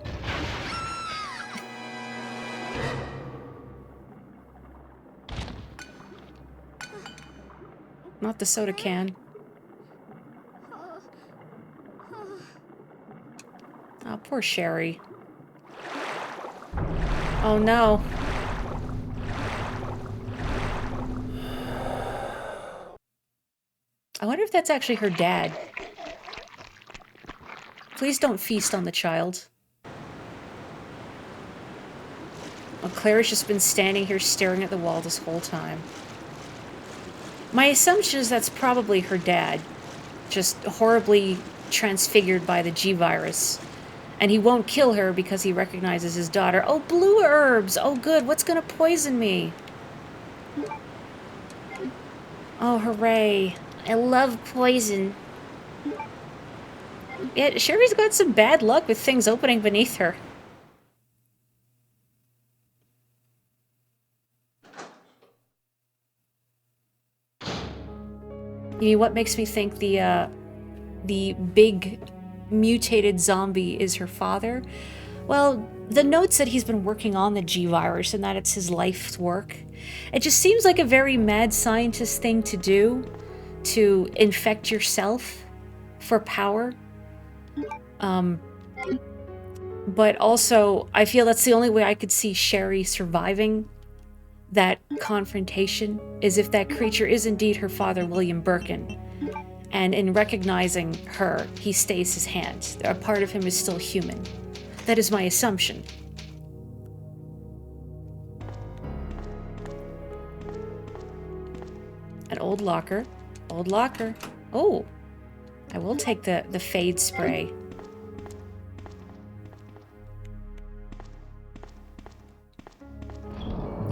Not the soda can. Oh, poor Sherry. Oh no. I wonder if that's actually her dad. Please don't feast on the child. Well, Claire's just been standing here staring at the wall this whole time. My assumption is that's probably her dad, just horribly transfigured by the G-Virus. And he won't kill her because he recognizes his daughter. Oh, blue herbs! Oh, good. What's gonna poison me? Oh, hooray. I love poison. Yeah, Sherry's got some bad luck with things opening beneath her. You mean, what makes me think the big mutated zombie is her father? Well, the note said he's been working on the G-Virus and that it's his life's work. It just seems like a very mad scientist thing to do, to infect yourself for power. But also, I feel that's the only way I could see Sherry surviving that confrontation, is if that creature is indeed her father, William Birkin. And in recognizing her, he stays his hand. A part of him is still human. That is my assumption. An old locker. Old locker. Oh! I will take the fade spray.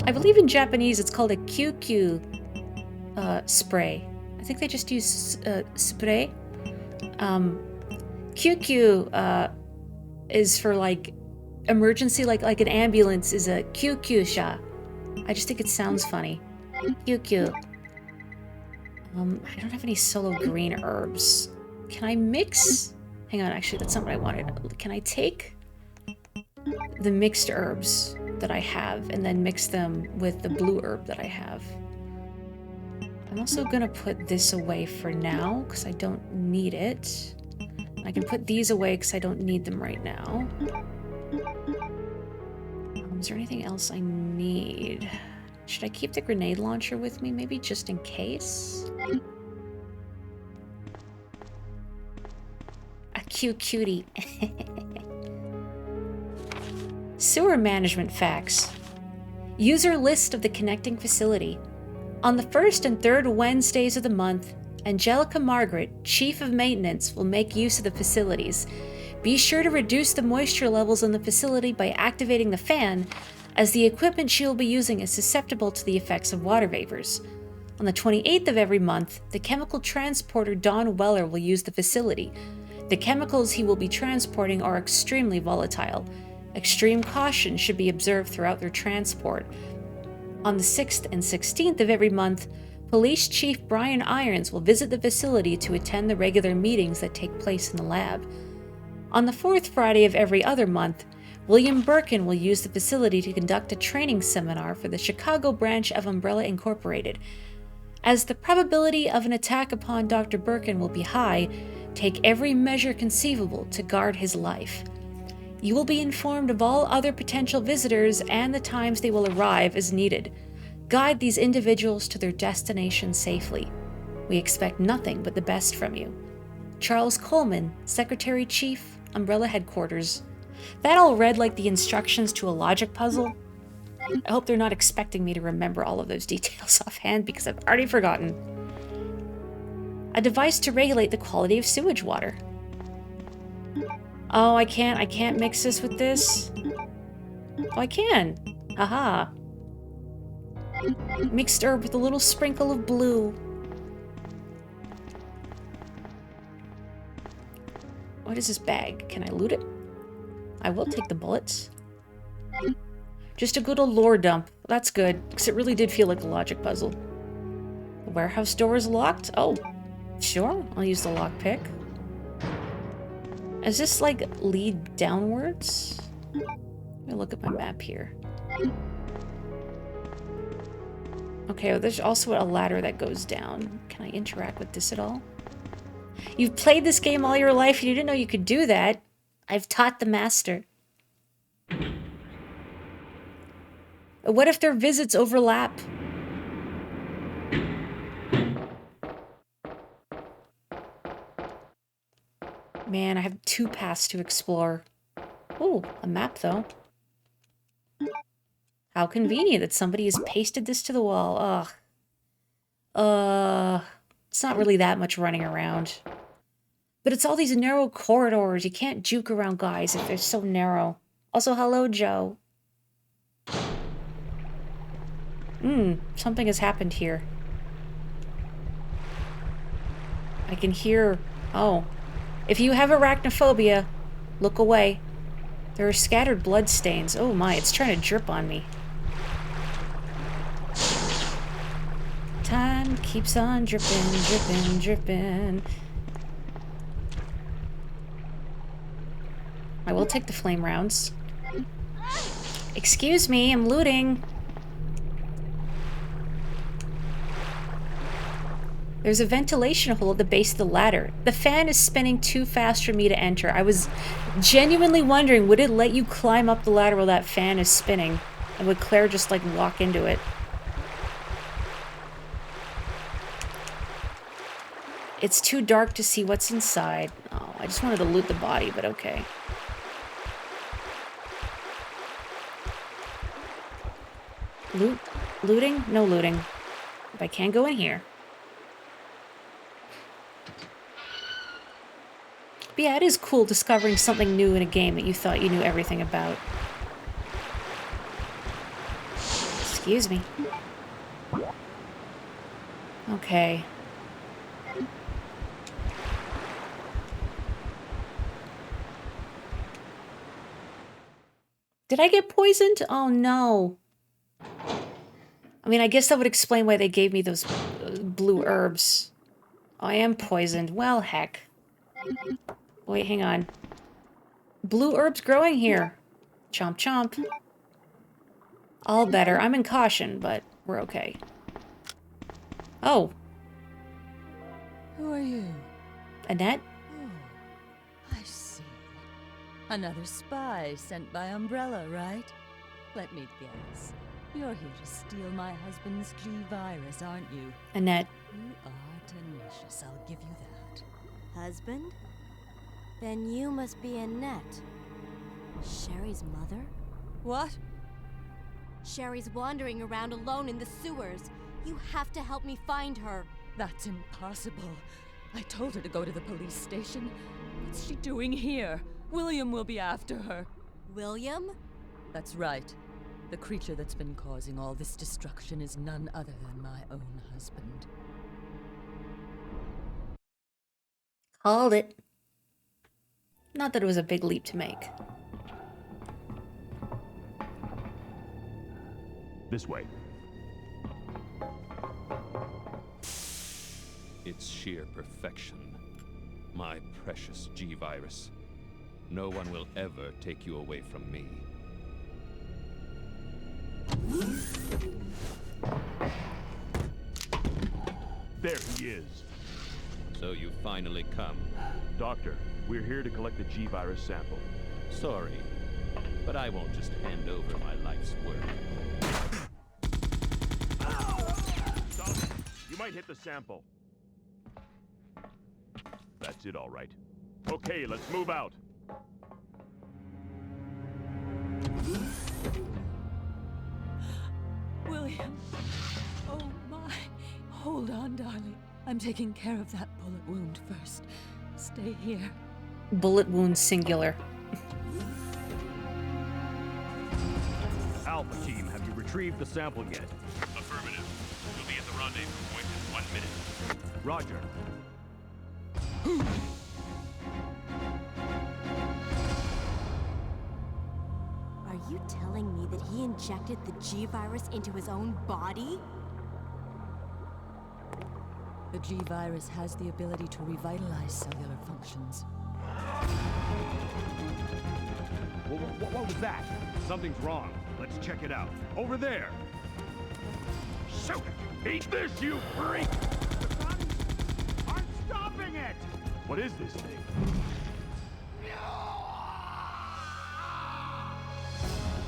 I believe in Japanese it's called a QQ spray. I think they just use spray. QQ is for like emergency, like an ambulance is a QQ-sha. I just think it sounds funny. QQ. I don't have any solo green herbs. Can I mix? Hang on, actually, that's not what I wanted. Can I take the mixed herbs that I have and then mix them with the blue herb that I have? I'm also gonna put this away for now because I don't need it. I can put these away because I don't need them right now. Is there anything else I need? Should I keep the grenade launcher with me? Maybe just in case? A cute cutie. Sewer management facts. User list of the connecting facility. On the first and third Wednesdays of the month, Angelica Margaret, Chief of Maintenance, will make use of the facilities. Be sure to reduce the moisture levels in the facility by activating the fan, as the equipment she will be using is susceptible to the effects of water vapors. On the 28th of every month, the chemical transporter Don Weller will use the facility. The chemicals he will be transporting are extremely volatile. Extreme caution should be observed throughout their transport. On the 6th and 16th of every month, Police Chief Brian Irons will visit the facility to attend the regular meetings that take place in the lab. On the 4th Friday of every other month, William Birkin will use the facility to conduct a training seminar for the Chicago branch of Umbrella Incorporated. As the probability of an attack upon Dr. Birkin will be high, take every measure conceivable to guard his life. You will be informed of all other potential visitors and the times they will arrive as needed. Guide these individuals to their destination safely. We expect nothing but the best from you. Charles Coleman, Secretary Chief, Umbrella Headquarters. That all read like the instructions to a logic puzzle. I hope they're not expecting me to remember all of those details offhand because I've already forgotten. A device to regulate the quality of sewage water. Oh, I can't mix this with this. Oh, I can. Haha. Mixed herb with a little sprinkle of blue. What is this bag? Can I loot it? I will take the bullets. Just a good old lore dump. That's good, because it really did feel like a logic puzzle. The warehouse door is locked? Oh, sure. I'll use the lockpick. Is this, like, lead downwards? Let me look at my map here. Okay, well, there's also a ladder that goes down. Can I interact with this at all? You've played this game all your life and you didn't know you could do that. I've taught the master. What if their visits overlap? Man, I have 2 paths to explore. Ooh, a map though. How convenient that somebody has pasted this to the wall. Ugh. It's not really that much running around. But it's all these narrow corridors. You can't juke around guys if they're so narrow. Also, hello, Joe. Something has happened here. I can hear... Oh. If you have arachnophobia, look away. There are scattered blood stains. Oh my, it's trying to drip on me. Time keeps on dripping, dripping, dripping. I will take the flame rounds. Excuse me, I'm looting. There's a ventilation hole at the base of the ladder. The fan is spinning too fast for me to enter. I was genuinely wondering, would it let you climb up the ladder while that fan is spinning? And would Claire just, like, walk into it? It's too dark to see what's inside. Oh, I just wanted to loot the body, but okay. Loot? Looting? No looting. If I can't go in here. But yeah, it is cool discovering something new in a game that you thought you knew everything about. Excuse me. Okay. Did I get poisoned? Oh no. I mean, I guess that would explain why they gave me those blue herbs. Oh, I am poisoned. Well, heck. Wait, hang on. Blue herbs growing here. Chomp chomp. All better. I'm in caution, but we're okay. Oh. Who are you? Annette? Oh, Another spy sent by Umbrella, right? Let me guess. You're here to steal my husband's G-Virus, aren't you? Annette. You are tenacious, I'll give you that. Husband? Then you must be Annette. Sherry's mother? What? Sherry's wandering around alone in the sewers. You have to help me find her. That's impossible. I told her to go to the police station. What's she doing here? William will be after her. William? That's right. The creature that's been causing all this destruction is none other than my own husband. Called it. Not that it was a big leap to make. This way. It's sheer perfection. My precious G-Virus. No one will ever take you away from me. There he is. So you finally come. Doctor, we're here to collect the G-Virus sample. Sorry, but I won't just hand over my life's work. Stop it! You might hit the sample. That's it, all right. Okay, let's move out. William! Oh my! Hold on, darling. I'm taking care of that bullet wound first. Stay here. Bullet wound singular. Alpha team, have you retrieved the sample yet? Affirmative. We'll be at the rendezvous point in 1 minute. Roger. Are you telling me that he injected the G-Virus into his own body? The G-Virus has the ability to revitalize cellular functions. What was that? Something's wrong. Let's check it out. Over there! Shoot it! Eat this, you freak! The guns aren't stopping it! What is this thing?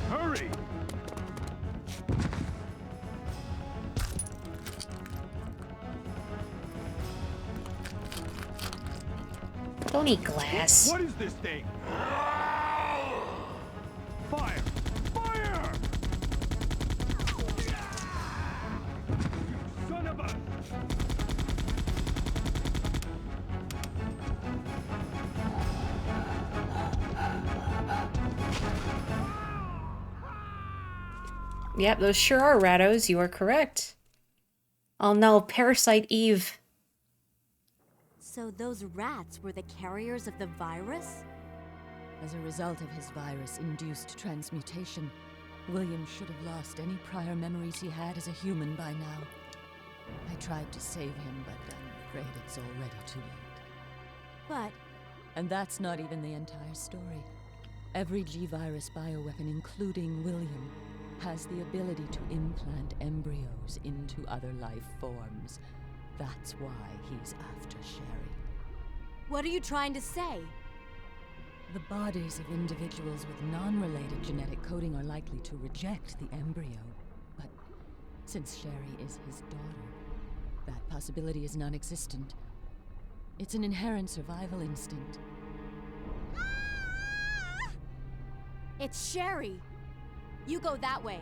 Hurry! Don't eat glass. What is this thing? Fire! Fire! You son of a... Yep, those sure are rattos. You are correct. Oh no, Parasite Eve. So those rats were the carriers of the virus? As a result of his virus-induced transmutation, William should have lost any prior memories he had as a human by now. I tried to save him, but I'm afraid it's already too late. But And that's not even the entire story. Every G-Virus bioweapon, including William, has the ability to implant embryos into other life forms. That's why he's after Sherry. what are you trying to say? The bodies of individuals with non-related genetic coding are likely to reject the embryo. But since Sherry is his daughter, that possibility is non-existent. It's an inherent survival instinct. It's Sherry. You go that way.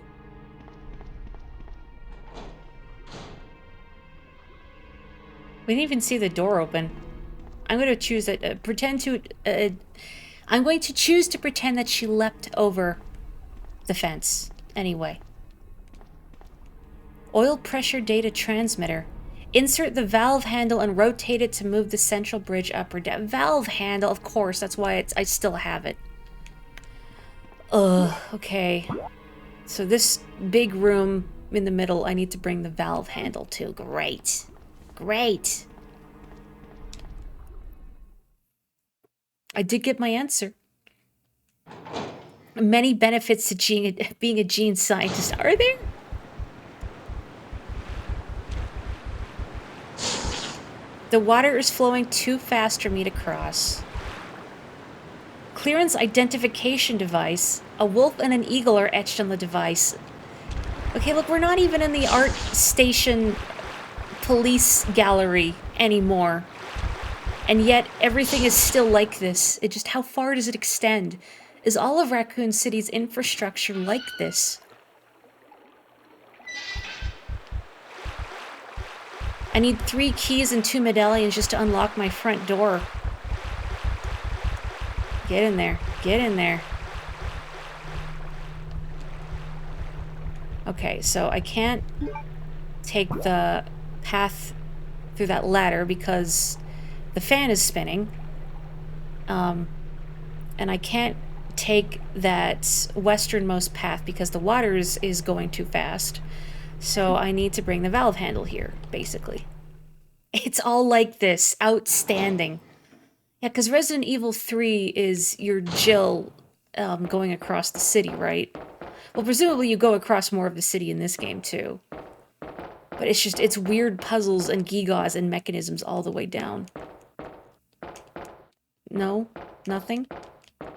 We didn't even see the door open. I'm going to choose that. I'm going to choose to pretend that she leapt over the fence. Anyway. Oil pressure data transmitter. Insert the valve handle and rotate it to move the central bridge up or down. Valve handle, of course. That's why I still have it. Ugh, okay. So this big room in the middle, I need to bring the valve handle to. Great. Great. I did get my answer. Many benefits to being a gene scientist. Are there? The water is flowing too fast for me to cross. Clearance identification device. A wolf and an eagle are etched on the device. Okay, look, we're not even in the art station police gallery anymore. And yet, everything is still like this. It just, how far does it extend? Is all of Raccoon City's infrastructure like this? I need 3 keys and 2 medallions just to unlock my front door. Get in there. Get in there. Okay, so I can't take the path through that ladder because the fan is spinning. And I can't take that westernmost path because the water is going too fast. So I need to bring the valve handle here, basically. It's all like this. Outstanding. Yeah, because Resident Evil 3 is your Jill going across the city, right? Well, presumably you go across more of the city in this game, too. But it's just, it's weird puzzles and gigas and mechanisms all the way down. No? Nothing?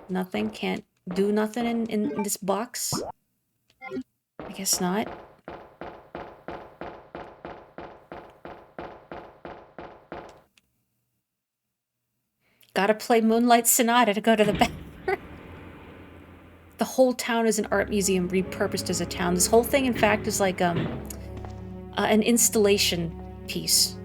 Nothing? Can't do nothing in this box? I guess not. Gotta play Moonlight Sonata to go to the bathroom. The whole town is an art museum repurposed as a town. This whole thing, in fact, is like an installation piece.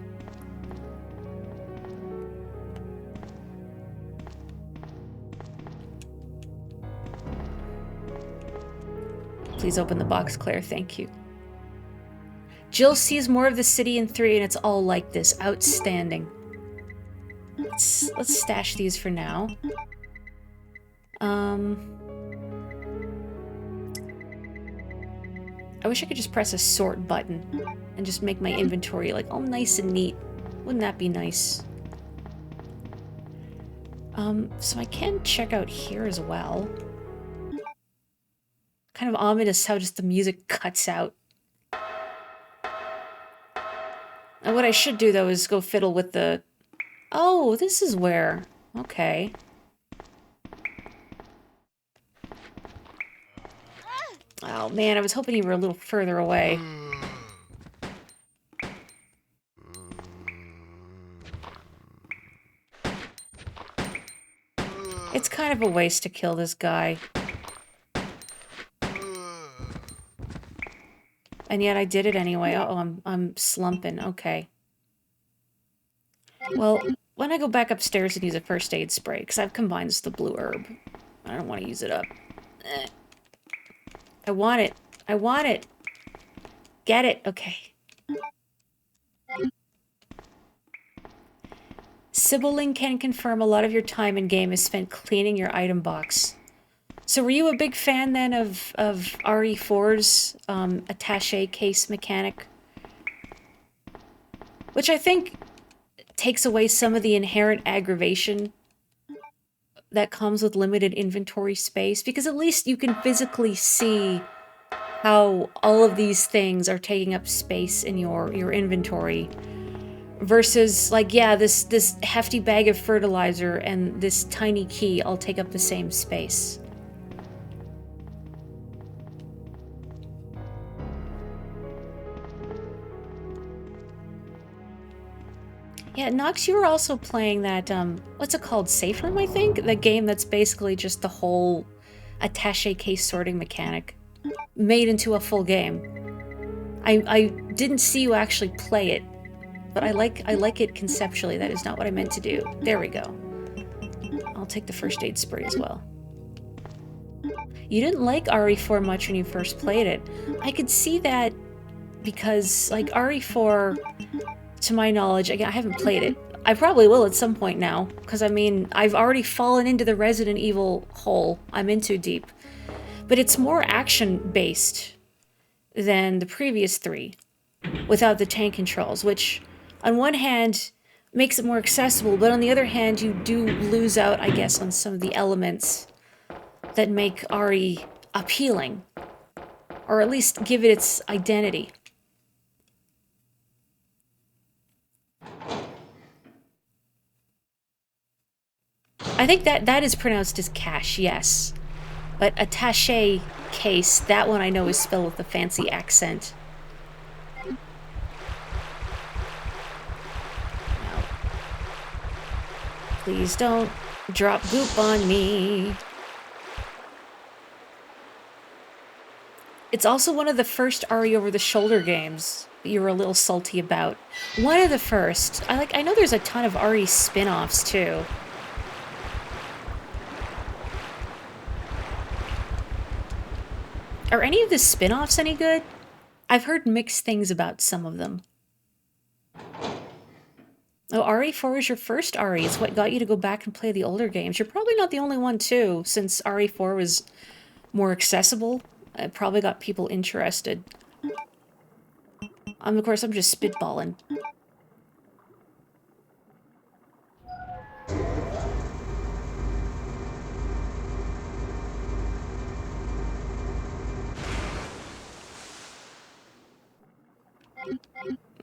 Please open the box, Claire. Thank you. Jill sees more of the city in 3, and it's all like this. Outstanding. Let's stash these for now. I wish I could just press a sort button and just make my inventory like all nice and neat. Wouldn't that be nice? So I can check out here as well. Kind of ominous how just the music cuts out. And what I should do though is go fiddle with the... Oh, this is where... Okay. Oh man, I was hoping you were a little further away. It's kind of a waste to kill this guy. And yet I did it anyway. Uh-oh, I'm slumping. Okay. Well, when I go back upstairs and use a first aid spray, because I've combined this with the blue herb. I don't want to use it up. I want it. I want it. Get it. Okay. Sibylline can confirm a lot of your time in game is spent cleaning your item box. So were you a big fan then of RE4's attaché case mechanic? Which I think takes away some of the inherent aggravation that comes with limited inventory space, because at least you can physically see how all of these things are taking up space in your inventory. Versus, like, yeah, this hefty bag of fertilizer and this tiny key all take up the same space. Yeah, Nox, you were also playing that, what's it called? Safe Room, I think? The game that's basically just the whole attaché case sorting mechanic made into a full game. I didn't see you actually play it, but I like it conceptually. That is not what I meant to do. There we go. I'll take the first aid spray as well. You didn't like RE4 much when you first played it. I could see that because, like, RE4... to my knowledge, again, I haven't played it. I probably will at some point now, because, I mean, I've already fallen into the Resident Evil hole. I'm in too deep. But it's more action-based than the previous 3, without the tank controls, which, on one hand, makes it more accessible, but on the other hand, you do lose out, I guess, on some of the elements that make RE appealing, or at least give it its identity. I think that is pronounced as cache, yes. But attaché case, that one I know is spelled with a fancy accent. No. Please don't drop goop on me. It's also one of the first RE over-the-shoulder games that you were a little salty about. One of the first. I know there's a ton of RE spin-offs, too. Are any of the spin-offs any good? I've heard mixed things about some of them. Oh, RE4 was your first RE. It's what got you to go back and play the older games. You're probably not the only one, too, since RE4 was more accessible. It probably got people interested. Of course, I'm just spitballing.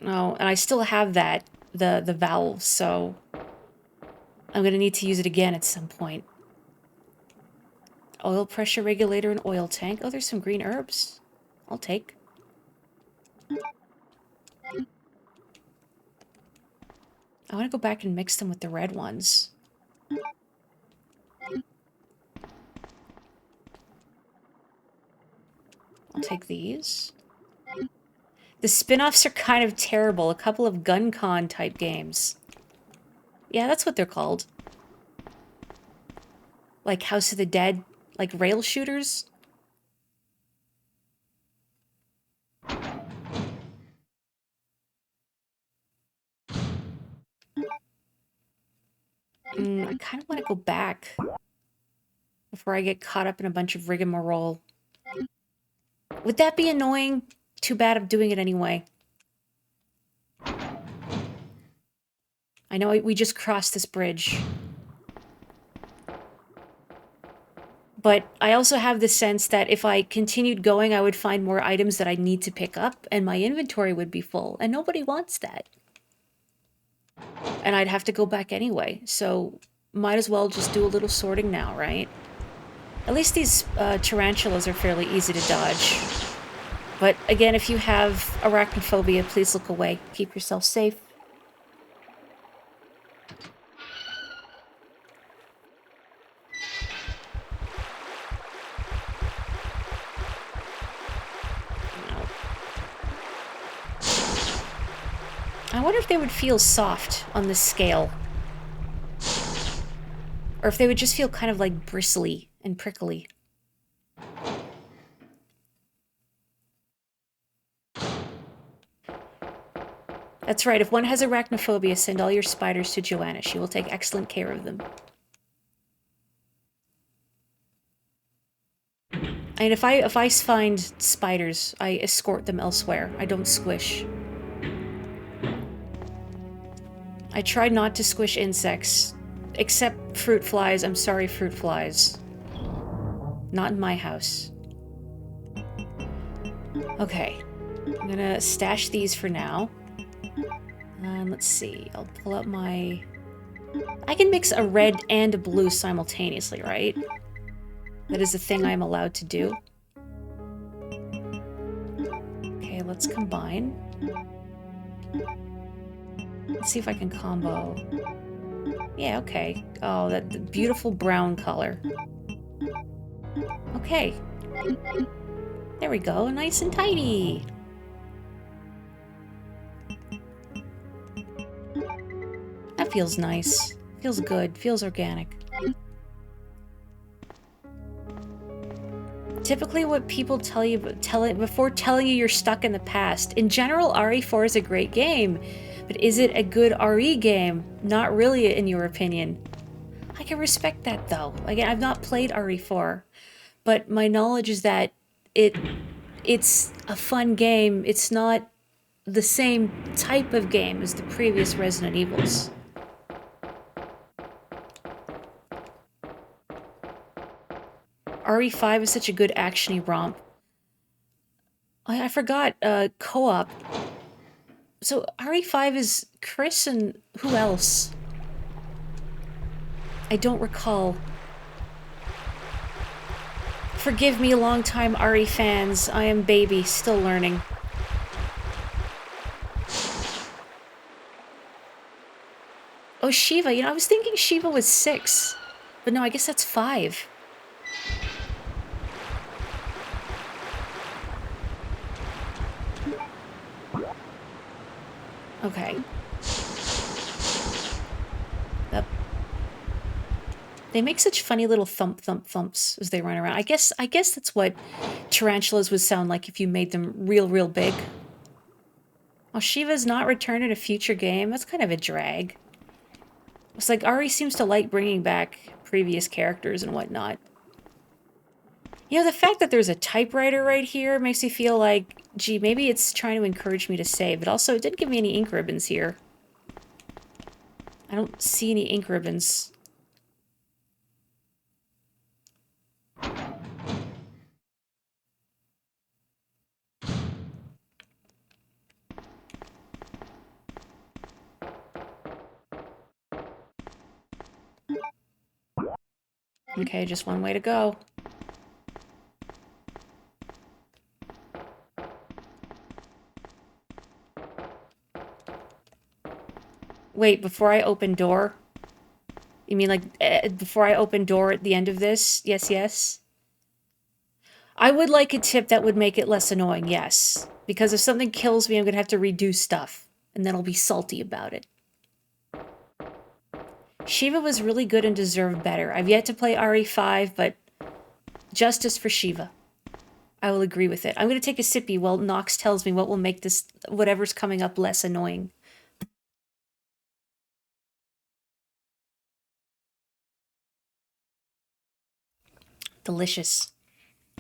Oh, and I still have that, the valve, so I'm gonna need to use it again at some point. Oil pressure regulator and oil tank. Oh, there's some green herbs. I'll take. I want to go back and mix them with the red ones. I'll take these. The spin-offs are kind of terrible. A couple of gun con type games. Yeah, that's what they're called. Like House of the Dead, like rail shooters. I kind of want to go back before I get caught up in a bunch of rigmarole. Would that be annoying? Too bad I'm doing it anyway. I know we just crossed this bridge. But I also have the sense that if I continued going, I would find more items that I need to pick up, and my inventory would be full, and nobody wants that. And I'd have to go back anyway, so might as well just do a little sorting now, right? At least these tarantulas are fairly easy to dodge. But again, if you have arachnophobia, please look away. Keep yourself safe. I wonder if they would feel soft on this scale. Or if they would just feel kind of like bristly and prickly. That's right, if one has arachnophobia, send all your spiders to Joanna. She will take excellent care of them. And if I find spiders, I escort them elsewhere. I don't squish. I try not to squish insects. Except fruit flies. I'm sorry, fruit flies. Not in my house. Okay. I'm gonna stash these for now. Let's see. I'll pull out my... I can mix a red and a blue simultaneously, right? That is a thing I'm allowed to do. Okay, let's combine. Let's see if I can combo. Yeah, okay. Oh, that beautiful brown color. Okay. There we go, nice and tidy. That feels nice. Feels good. Feels organic. Typically what people tell you before telling you you're stuck in the past. In general, RE4 is a great game, but is it a good RE game? Not really, in your opinion. I can respect that, though. Again, I've not played RE4, but my knowledge is that it's a fun game. It's not the same type of game as the previous Resident Evils. RE5 is such a good action-y romp. I forgot, co-op. So RE5 is Chris and who else? I don't recall. Forgive me, longtime Ari fans. I am baby, still learning. Oh, Shiva. You know, I was thinking Shiva was 6. But no, I guess that's 5. Okay. Yep. They make such funny little thump thump thumps as they run around. I guess that's what tarantulas would sound like if you made them real big. Oh, Shiva's not returned in a future game. That's kind of a drag. It's like Ari seems to like bringing back previous characters and whatnot. You know, the fact that there's a typewriter right here makes me feel like, gee, maybe it's trying to encourage me to save. But also, it didn't give me any ink ribbons here. I don't see any ink ribbons. Okay, just one way to go. Wait, before I open door? You mean like before I open door at the end of this? Yes, yes. I would like a tip that would make it less annoying, yes. Because if something kills me, I'm going to have to redo stuff. And then I'll be salty about it. Shiva was really good and deserved better. I've yet to play RE5, but justice for Shiva. I will agree with it. I'm going to take a sippy while Nox tells me what will make this, whatever's coming up, less annoying. Delicious.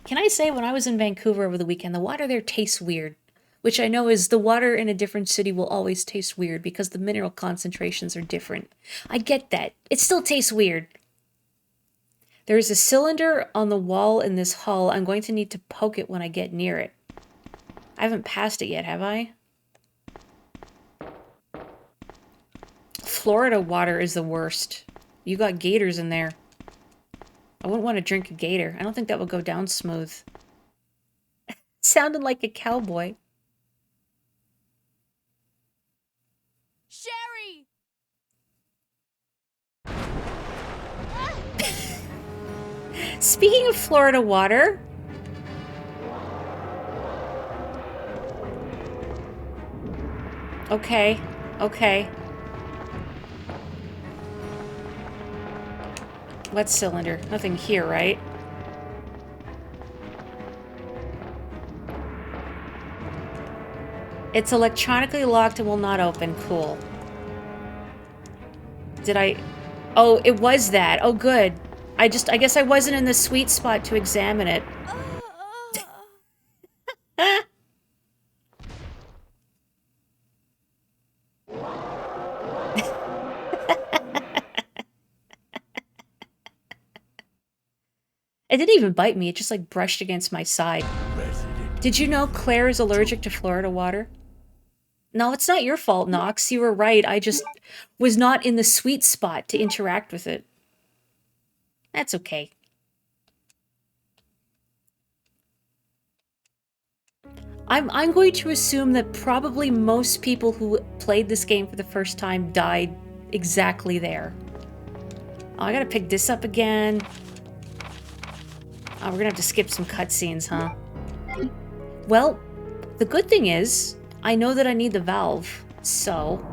Can I say, when I was in Vancouver over the weekend, the water there tastes weird. Which I know is the water in a different city will always taste weird because the mineral concentrations are different. I get that. It still tastes weird. There is a cylinder on the wall in this hall. I'm going to need to poke it when I get near it. I haven't passed it yet, have I? Florida water is the worst. You got gators in there. I wouldn't want to drink a gator. I don't think that would go down smooth. Sounded like a cowboy. Sherry! Speaking of Florida water... Okay, okay. What cylinder? Nothing here, right? It's electronically locked and will not open. Cool. Did I... Oh, it was that. Oh, good. I guess I wasn't in the sweet spot to examine it. It didn't even bite me. It just, like, brushed against my side. Did you know Claire is allergic to Florida water? No, it's not your fault, Nox. You were right. I just was not in the sweet spot to interact with it. That's okay. I'm going to assume that probably most people who played this game for the first time died exactly there. Oh, I gotta pick this up again. Oh, we're gonna have to skip some cutscenes, huh? Well, the good thing is, I know that I need the valve, so...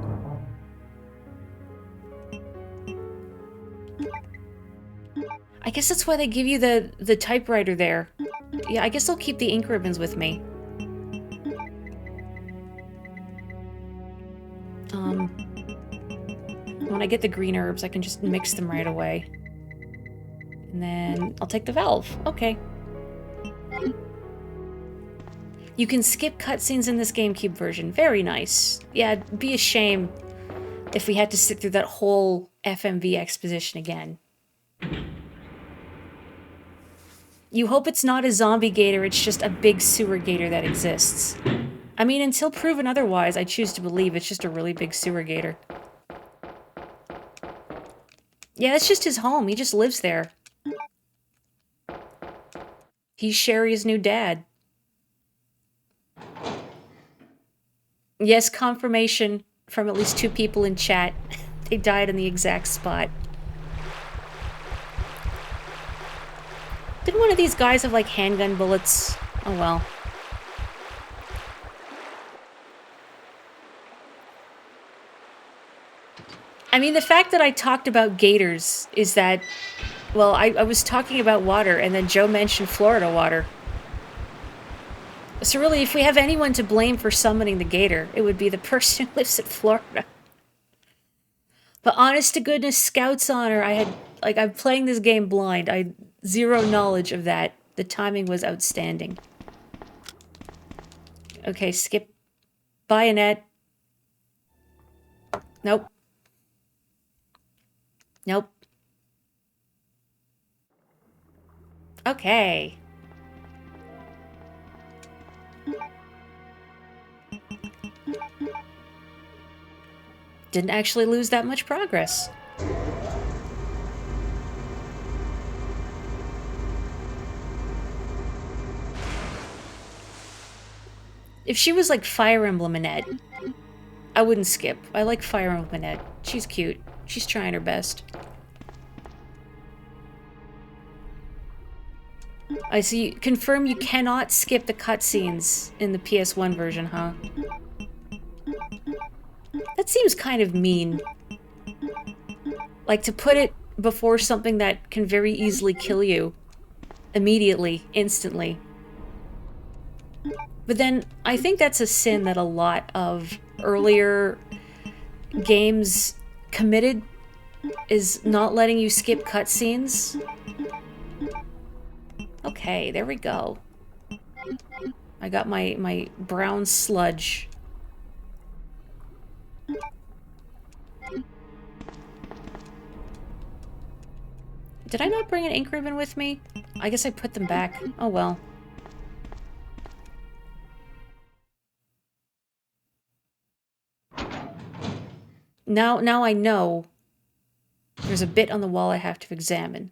I guess that's why they give you the typewriter there. Yeah, I guess I'll keep the ink ribbons with me. When I get the green herbs, I can just mix them right away. And then I'll take the valve. Okay. You can skip cutscenes in this GameCube version. Very nice. Yeah, it'd be a shame if we had to sit through that whole FMV exposition again. You hope it's not a zombie gator, it's just a big sewer gator that exists. I mean, until proven otherwise, I choose to believe it's just a really big sewer gator. Yeah, that's just his home. He just lives there. He's Sherry's new dad. Yes, confirmation from at least 2 people in chat. They died in the exact spot. Didn't one of these guys have, like, handgun bullets? Oh, well. I mean, the fact that I talked about gators is that... Well, I was talking about water, and then Joe mentioned Florida water. So really, if we have anyone to blame for summoning the gator, it would be the person who lives in Florida. But honest to goodness, Scout's Honor, I had... Like, I'm playing this game blind. I had 0 knowledge of that. The timing was outstanding. Okay, skip. Bayonet. Nope. Nope. Okay. Didn't actually lose that much progress. If she was like Fire Emblem Annette, I wouldn't skip. I like Fire Emblem Annette. She's cute. She's trying her best. I see. Confirm you cannot skip the cutscenes in the PS1 version, huh? That seems kind of mean. Like, to put it before something that can very easily kill you. Immediately. Instantly. But then, I think that's a sin that a lot of earlier games committed, is not letting you skip cutscenes. Okay, there we go. I got my brown sludge. Did I not bring an ink ribbon with me? I guess I put them back. Oh well. Now I know there's a bit on the wall I have to examine.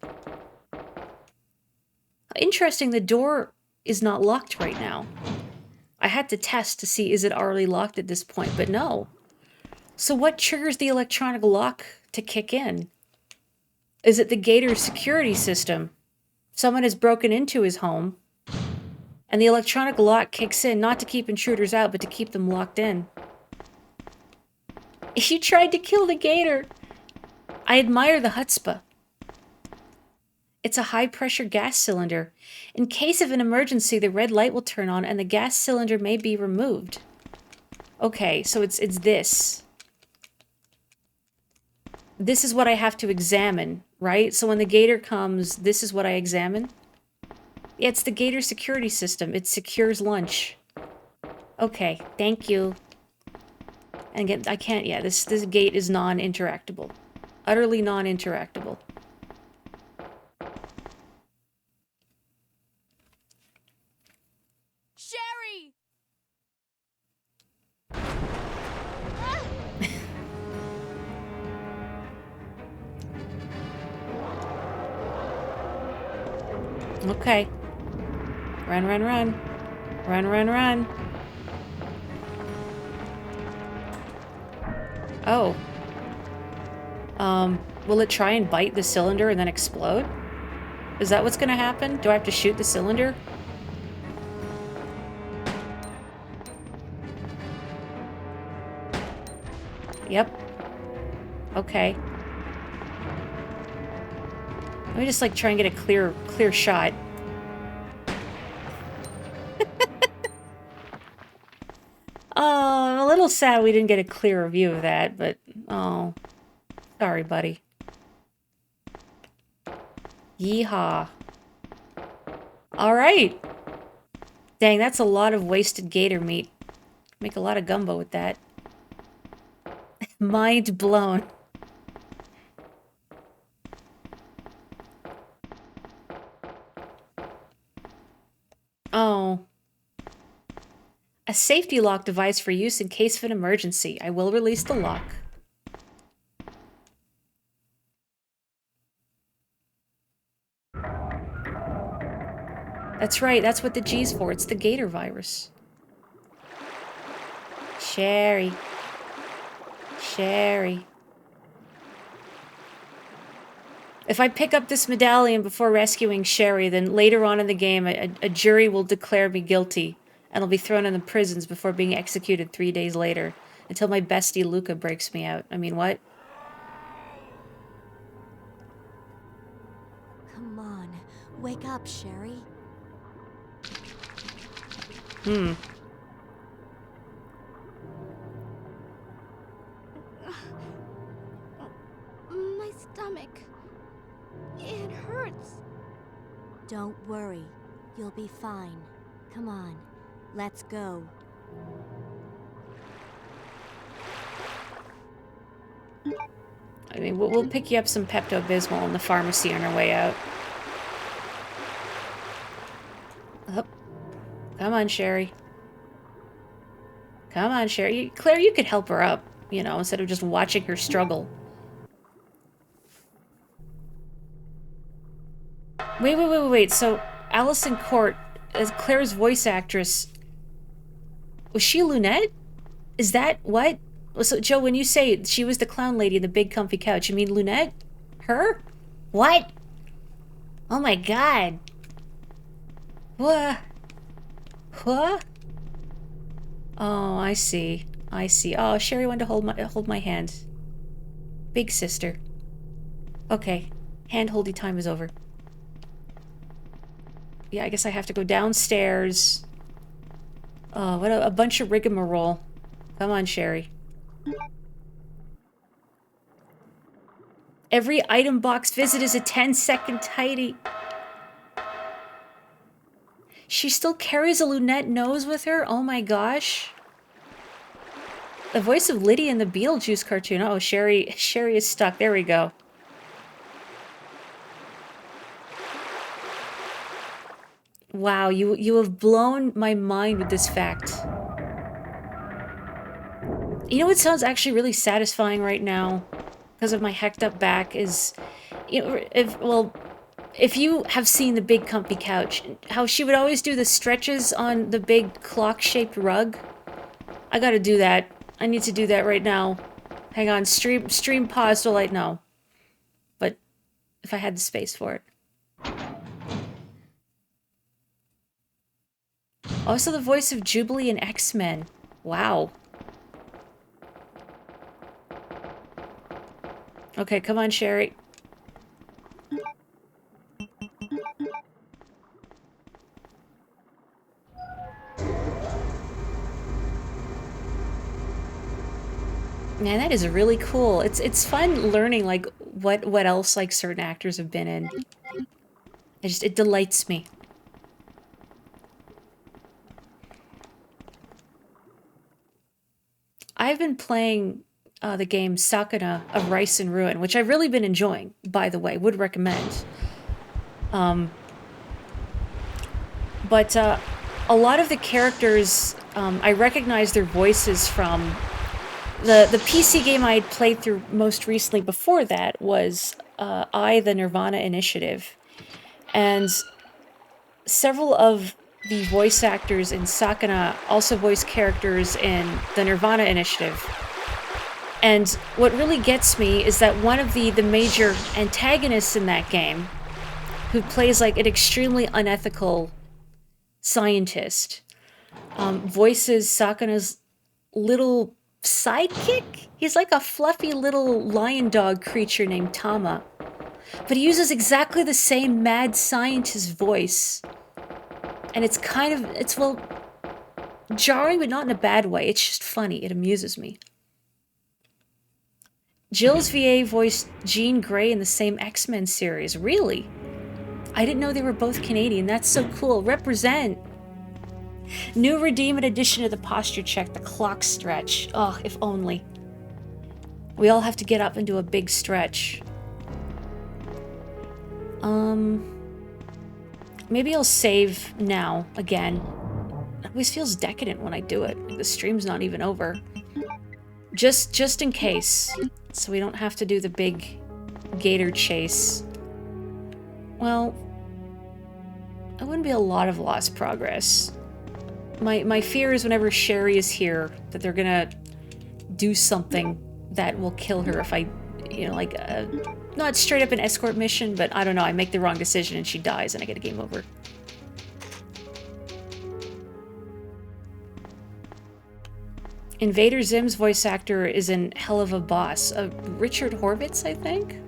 Interesting, the door is not locked right now. I had to test to see is it already locked at this point, but no. So what triggers the electronic lock to kick in? Is it the gator's security system? Someone has broken into his home, and the electronic lock kicks in, not to keep intruders out, but to keep them locked in. You tried to kill the gator! I admire the chutzpah. It's a high-pressure gas cylinder. In case of an emergency, the red light will turn on and the gas cylinder may be removed. Okay, so it's this. This is what I have to examine, right? So when the gator comes, this is what I examine? Yeah, it's the gator security system. It secures lunch. Okay, thank you. And again, I can't, yeah, this gate is non-interactable. Utterly non-interactable. Sherry! Okay. Run, run, run. Run, run, run. Oh. Will it try and bite the cylinder and then explode? Is that what's gonna happen? Do I have to shoot the cylinder? Yep. Okay. Let me just, like, try and get a clear shot. Oh, I'm a little sad we didn't get a clearer view of that, but... Oh. Sorry, buddy. Yeehaw. Alright. Dang, that's a lot of wasted gator meat. Make a lot of gumbo with that. Mind blown. Oh. A safety lock device for use in case of an emergency. I will release the lock. That's right, that's what the G's for. It's the gator virus. Sherry. Sherry. If I pick up this medallion before rescuing Sherry, then later on in the game, a jury will declare me guilty, and I'll be thrown in the prisons before being executed 3 days later, until my bestie Luca breaks me out. I mean, what? Come on, wake up, Sherry. My stomach. It hurts. Don't worry. You'll be fine. Come on, let's go. I mean, we'll pick you up some Pepto-Bismol in the pharmacy on our way out. Up. Come on, Sherry. Come on, Sherry. Claire, you could help her up, you know, instead of just watching her struggle. Wait. So, Allison Court, as Claire's voice actress, was she Lunette? Is that what? So, Joe, when you say she was the clown lady in the big comfy couch, you mean Lunette? Her? What? Oh my god. What? What? Oh, I see. I see. Oh, Sherry wanted to hold my hand. Big sister. Okay. Hand-holdy time is over. Yeah, I guess I have to go downstairs. Oh, what a bunch of rigmarole. Come on, Sherry. Every item box visit is a 10-second tidy. She still carries a Lunette nose with her? Oh my gosh. The voice of Lydia in the Beetlejuice cartoon. Oh, Sherry is stuck. There we go. Wow, you have blown my mind with this fact. You know what sounds actually really satisfying right now, because of my hecked up back, is, you know, if you have seen the big comfy couch, how she would always do the stretches on the big clock-shaped rug. I gotta do that. I need to do that right now. Hang on, stream pause till I know. But if I had the space for it. Also the voice of Jubilee in X-Men. Wow. Okay, come on, Sherry. Man, that is really cool. It's fun learning like what else like certain actors have been in. It delights me. I've been playing the game Sakuna of Rice and Ruin, which I've really been enjoying, by the way. Would recommend. But a lot of the characters, I recognize their voices from the PC game I had played through most recently before that was the Nirvana Initiative. And several of the voice actors in Sakuna also voice characters in the Nirvana Initiative. And what really gets me is that one of the major antagonists in that game, who plays like an extremely unethical scientist, voices Sakuna's little sidekick? He's like a fluffy little lion dog creature named Tama. But he uses exactly the same mad scientist voice. And it's kind of, well, jarring, but not in a bad way. It's just funny. It amuses me. Jill's VA voiced Jean Grey in the same X-Men series. Really? I didn't know they were both Canadian. That's so cool. Represent! New redeemed addition to the posture check, the clock stretch. Oh, if only. We all have to get up and do a big stretch. Maybe I'll save now, again. It always feels decadent when I do it. Like the stream's not even over. Just in case. So we don't have to do the big gator chase. Well, It wouldn't be a lot of lost progress. My fear is whenever Sherry is here, that they're gonna do something that will kill her if I, you know, like, not straight up an escort mission, but I don't know, I make the wrong decision and she dies and I get a game over. Invader Zim's voice actor is an hell of a boss. Richard Horvitz, I think?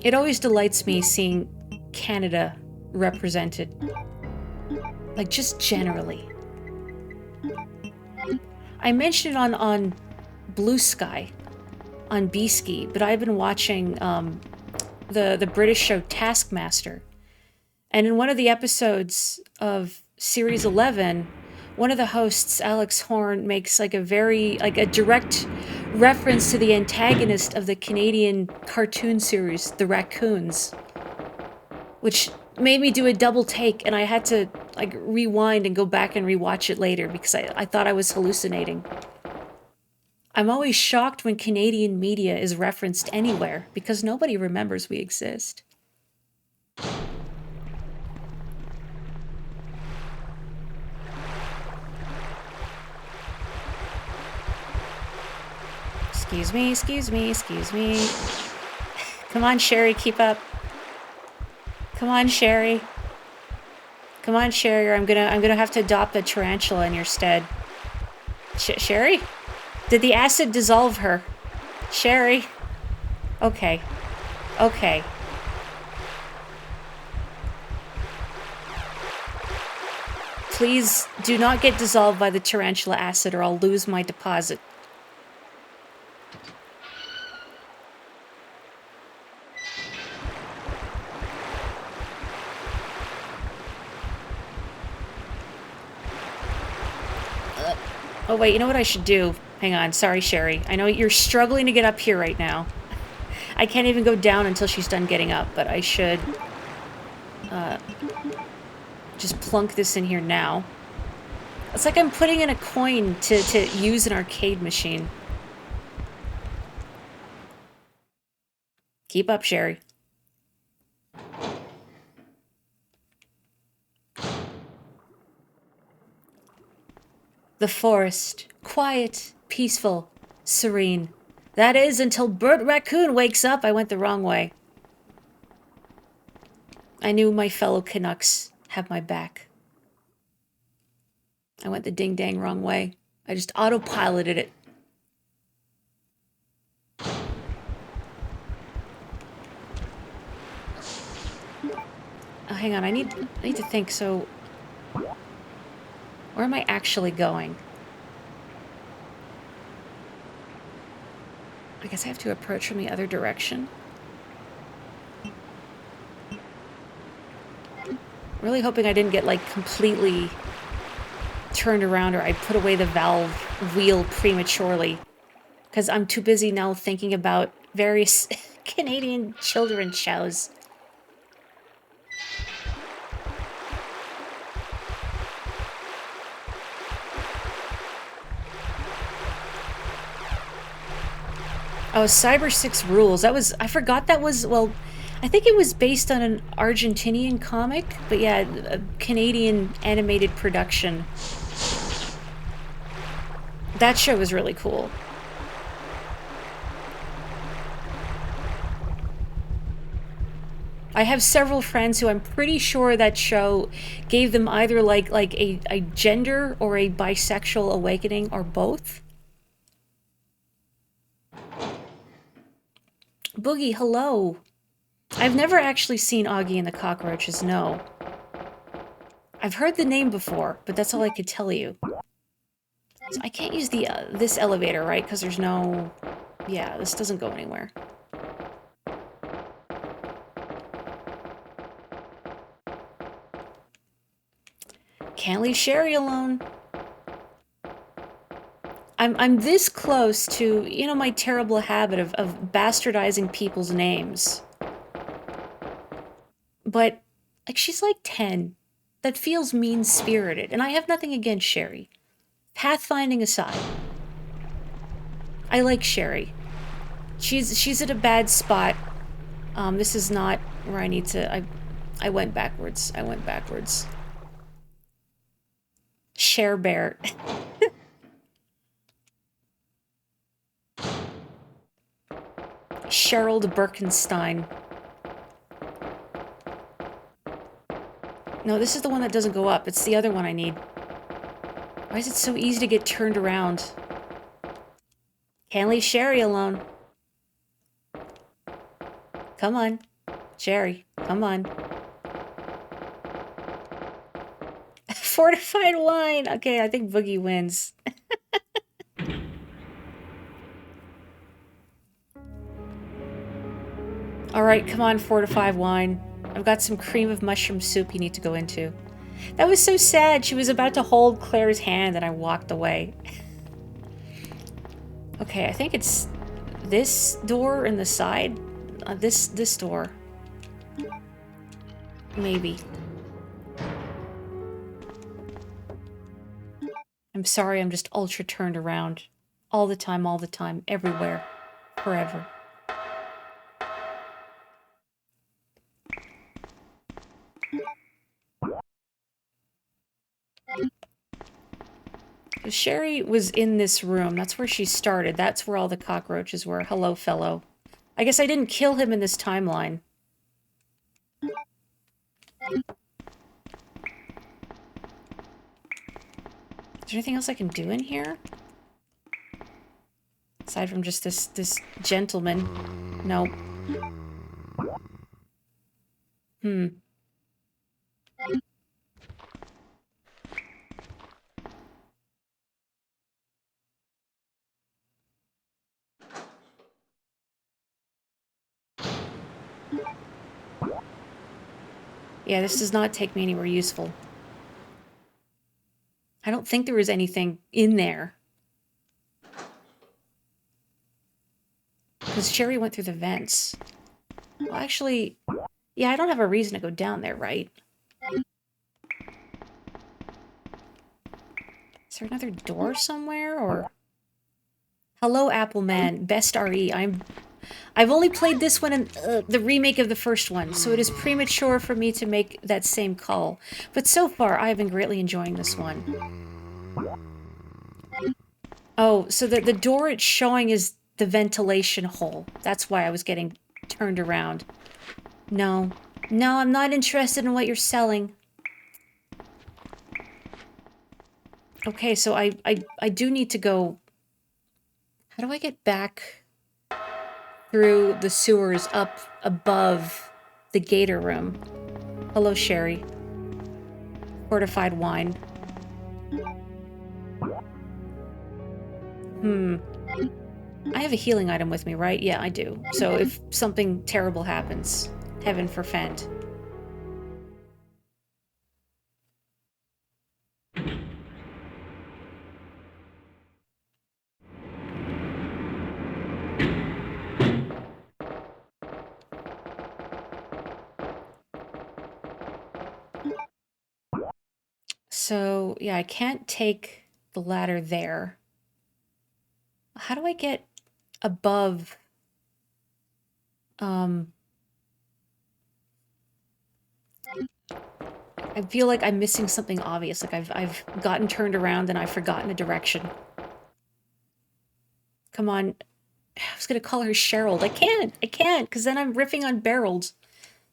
It always delights me seeing Canada represented. Like, just generally. I mentioned it on Blue Sky, on B-Ski, but I've been watching the British show Taskmaster. And in one of the episodes of Series 11, one of the hosts, Alex Horn, makes like a direct reference to the antagonist of the Canadian cartoon series, The Raccoons, which made me do a double take, and I had to like rewind and go back and rewatch it later because I thought I was hallucinating. I'm always shocked when Canadian media is referenced anywhere because nobody remembers we exist. Excuse me, excuse me, excuse me. Come on, Sherry, keep up. Come on, Sherry. Come on, Sherry, or I'm gonna have to adopt a tarantula in your stead. Sherry? Did the acid dissolve her? Sherry? Okay. Okay. Please do not get dissolved by the tarantula acid or I'll lose my deposit. Oh wait, you know what I should do? Hang on, sorry Sherry. I know you're struggling to get up here right now. I can't even go down until she's done getting up, but I should just plunk this in here now. It's like I'm putting in a coin to use an arcade machine. Keep up, Sherry. The forest. Quiet, peaceful, serene. That is, until Bert Raccoon wakes up. I went the wrong way. I knew my fellow Canucks have my back. I went the ding-dang wrong way. I just autopiloted it. Oh, hang on, I need to think, so... Where am I actually going? I guess I have to approach from the other direction. Really hoping I didn't get, like, completely turned around or I put away the valve wheel prematurely. Because I'm too busy now thinking about various Canadian children's shows. Oh, Cyber 6 Rules. That was... I forgot that was... Well, I think it was based on an Argentinian comic. But yeah, a Canadian animated production. That show was really cool. I have several friends who I'm pretty sure that show gave them either like a gender or a bisexual awakening or both. Boogie, hello. I've never actually seen Augie and the Cockroaches, no. I've heard the name before, but that's all I could tell you. So I can't use the this elevator, right? Because there's no... Yeah, this doesn't go anywhere. Can't leave Sherry alone. I'm this close to, you know, my terrible habit of bastardizing people's names. But, like, she's like 10. That feels mean-spirited, and I have nothing against Sherry. Pathfinding aside. I like Sherry. She's at a bad spot. This is not where I need to... I went backwards. I went backwards. Share Bear. Cheryl Birkenstein. No, this is the one that doesn't go up. It's the other one I need. Why is it so easy to get turned around? Can't leave Sherry alone. Come on. Sherry, come on. Fortified wine! Okay, I think Boogie wins. Alright, come on, fortified wine. I've got some cream of mushroom soup you need to go into. That was so sad. She was about to hold Claire's hand and I walked away. Okay, I think it's this door in the side. This door. Maybe. I'm sorry, I'm just ultra turned around. All the time, everywhere. Forever. Sherry was in this room. That's where she started. That's where all the cockroaches were. Hello, fellow. I guess I didn't kill him in this timeline. Is there anything else I can do in here? Aside from just this gentleman. No. Yeah, this does not take me anywhere useful. I don't think there was anything in there. Because Sherry went through the vents. Well, actually, yeah, I don't have a reason to go down there, right? Is there another door somewhere, or... Hello, Apple Man. Best RE. I've only played this one in the remake of the first one, so it is premature for me to make that same call. But so far, I have been greatly enjoying this one. Oh, so the door it's showing is the ventilation hole. That's why I was getting turned around. No. No, I'm not interested in what you're selling. Okay, so I do need to go... How do I get back through the sewers up above the gator room? Hello, Sherry. Fortified wine. I have a healing item with me, right? Yeah, I do. So if something terrible happens, heaven forfend. So, yeah, I can't take the ladder there. How do I get above... I feel like I'm missing something obvious. Like I've gotten turned around and I've forgotten a direction. Come on. I was gonna call her Cheryl. I can't, because then I'm riffing on Berold.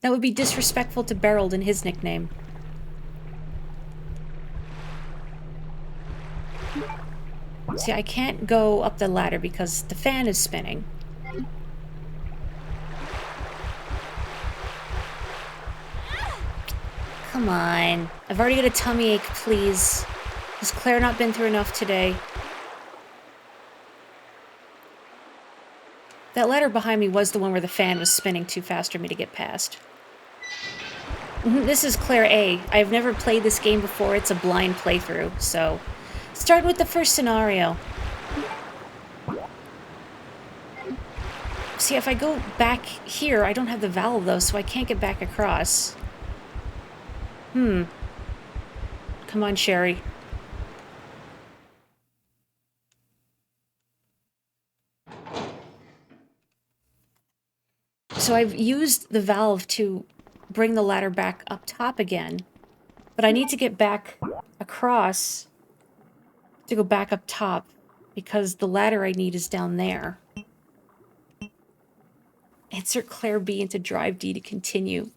That would be disrespectful to Berold and his nickname. See, I can't go up the ladder because the fan is spinning. Come on. I've already got a tummy ache, please. Has Claire not been through enough today? That ladder behind me was the one where the fan was spinning too fast for me to get past. This is Claire A. I've never played this game before. It's a blind playthrough, so... Start with the first scenario. See, if I go back here, I don't have the valve, though, so I can't get back across. Come on, Sherry. So I've used the valve to bring the ladder back up top again. But I need to get back across to go back up top because the ladder I need is down there. Insert Claire B into Drive D to continue.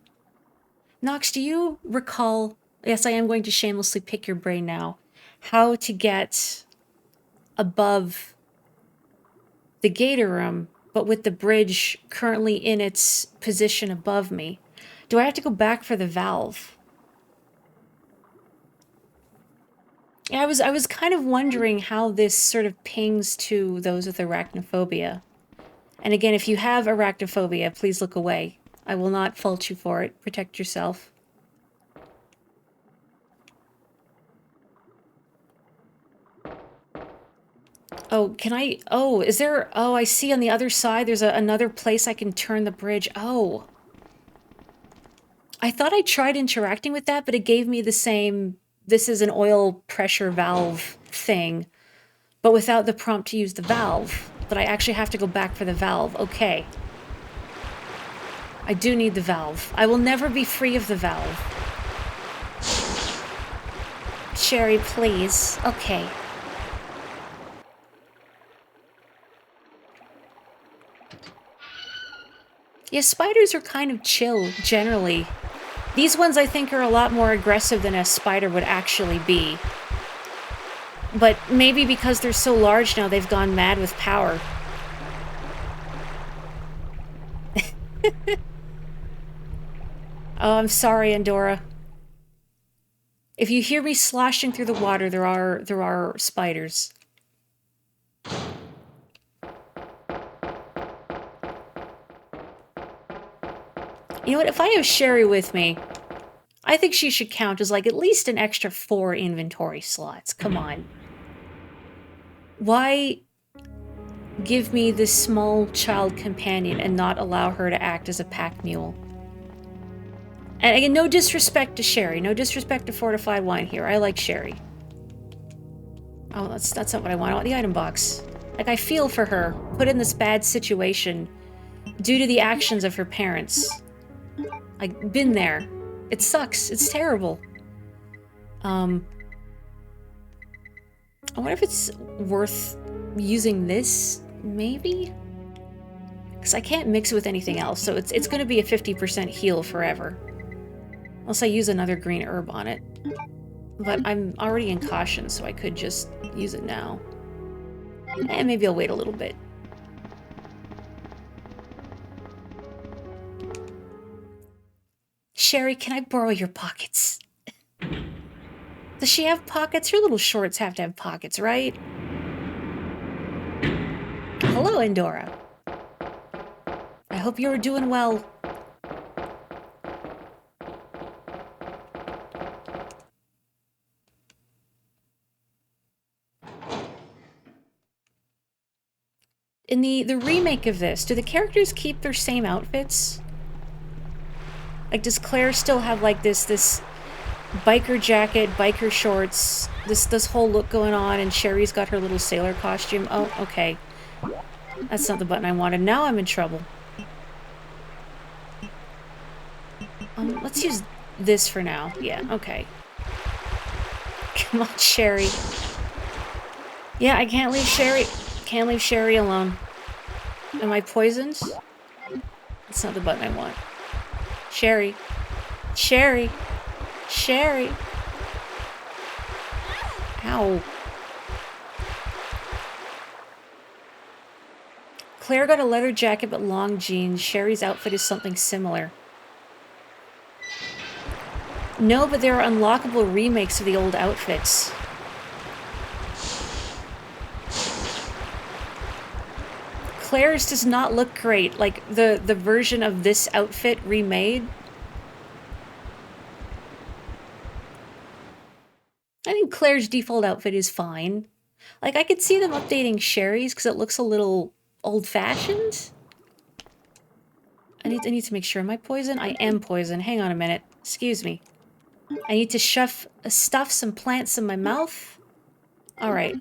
Nox, do you recall... Yes, I am going to shamelessly pick your brain now. How to get above the Gator Room, but with the bridge currently in its position above me. Do I have to go back for the valve? Yeah, I was kind of wondering how this sort of pings to those with arachnophobia. And again, if you have arachnophobia, please look away. I will not fault you for it. Protect yourself. Oh, can I... Oh, is there... Oh, I see on the other side there's another place I can turn the bridge. Oh. I thought I tried interacting with that, but it gave me the same... This is an oil pressure valve thing, but without the prompt to use the valve. But I actually have to go back for the valve. Okay. I do need the valve. I will never be free of the valve. Sherry, please. Okay. Yeah, spiders are kind of chill, generally. These ones, I think, are a lot more aggressive than a spider would actually be. But maybe because they're so large now, they've gone mad with power. Oh, I'm sorry, Andorra. If you hear me sloshing through the water, there are spiders. You know what? If I have Sherry with me, I think she should count as like at least an extra 4 inventory slots. Come on. Why give me this small child companion and not allow her to act as a pack mule? And again, no disrespect to Sherry. No disrespect to Fortified Wine here. I like Sherry. Oh, that's not what I want. I want the item box. Like, I feel for her. Put in this bad situation due to the actions of her parents. Like, been there. It sucks. It's terrible. I wonder if it's worth using this, maybe? Because I can't mix it with anything else, so it's going to be a 50% heal forever. Unless I use another green herb on it. But I'm already in caution, so I could just use it now. And maybe I'll wait a little bit. Sherry, can I borrow your pockets? Does she have pockets? Her little shorts have to have pockets, right? Hello, Andorra. I hope you're doing well. In the remake of this, do the characters keep their same outfits? Like, does Claire still have, like, this biker jacket, biker shorts, this whole look going on, and Sherry's got her little sailor costume? Oh, okay. That's not the button I wanted. Now I'm in trouble. Let's use this for now. Yeah, okay. Come on, Sherry. Yeah, I can't leave Sherry... Can't leave Sherry alone. Am I poisoned? That's not the button I want. Sherry. Sherry. Sherry. Ow. Claire got a leather jacket but long jeans. Sherry's outfit is something similar. No, but there are unlockable remakes of the old outfits. Claire's does not look great. Like, the version of this outfit remade. I think Claire's default outfit is fine. Like, I could see them updating Sherry's because it looks a little old-fashioned. I need to make sure. Am I poisoned? I am poisoned. Hang on a minute. Excuse me. I need to stuff some plants in my mouth. Alright.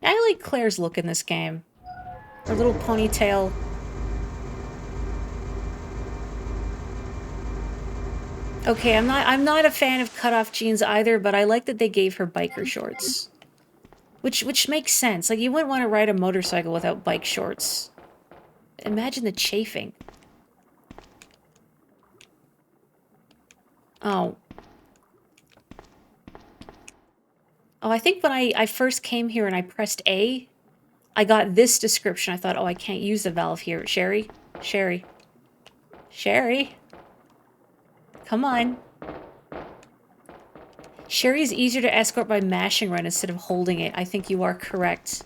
I like Claire's look in this game. Her little ponytail. Okay, I'm not a fan of cutoff jeans either, but I like that they gave her biker shorts. Which makes sense. Like, you wouldn't want to ride a motorcycle without bike shorts. Imagine the chafing. Oh. Oh, I think when I first came here and I pressed A, I got this description. I thought, oh, I can't use the valve here. Sherry? Sherry. Sherry? Come on. Sherry's easier to escort by mashing run instead of holding it. I think you are correct.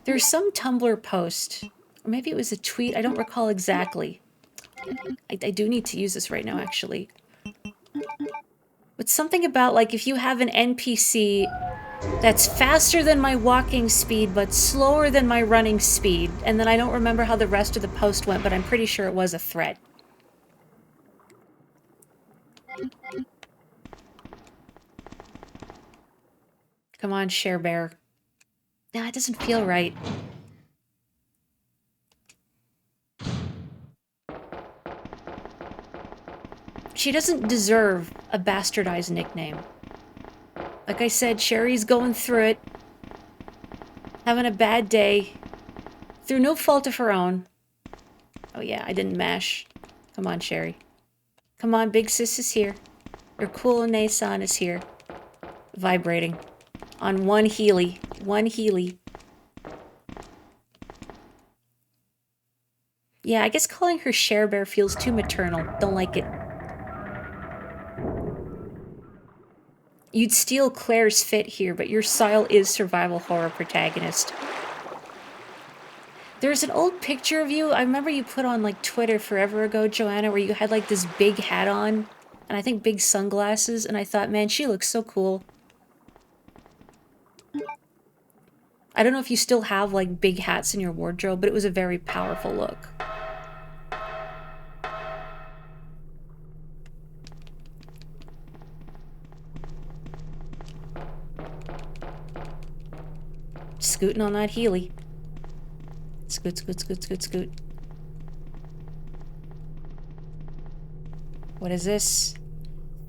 There's some Tumblr post, or maybe it was a tweet, I don't recall exactly. I do need to use this right now, actually. But something about, like, if you have an NPC that's faster than my walking speed, but slower than my running speed, and then I don't remember how the rest of the post went, but I'm pretty sure it was a threat. Come on, Share Bear. Nah, it doesn't feel right. She doesn't deserve a bastardized nickname. Like I said, Sherry's going through it. Having a bad day. Through no fault of her own. Oh yeah, I didn't mash. Come on, Sherry. Come on, Big Sis is here. Your cool Nason is here. Vibrating. On one Healy. One Healy. Yeah, I guess calling her Share Bear feels too maternal. Don't like it. You'd steal Claire's fit here, but your style is survival horror protagonist. There's an old picture of you, I remember you put on like Twitter forever ago, Joanna, where you had like this big hat on, and I think big sunglasses, and I thought, man, she looks so cool. I don't know if you still have like big hats in your wardrobe, but it was a very powerful look. Scooting on that Healy. Scoot, scoot, scoot, scoot, scoot. What is this?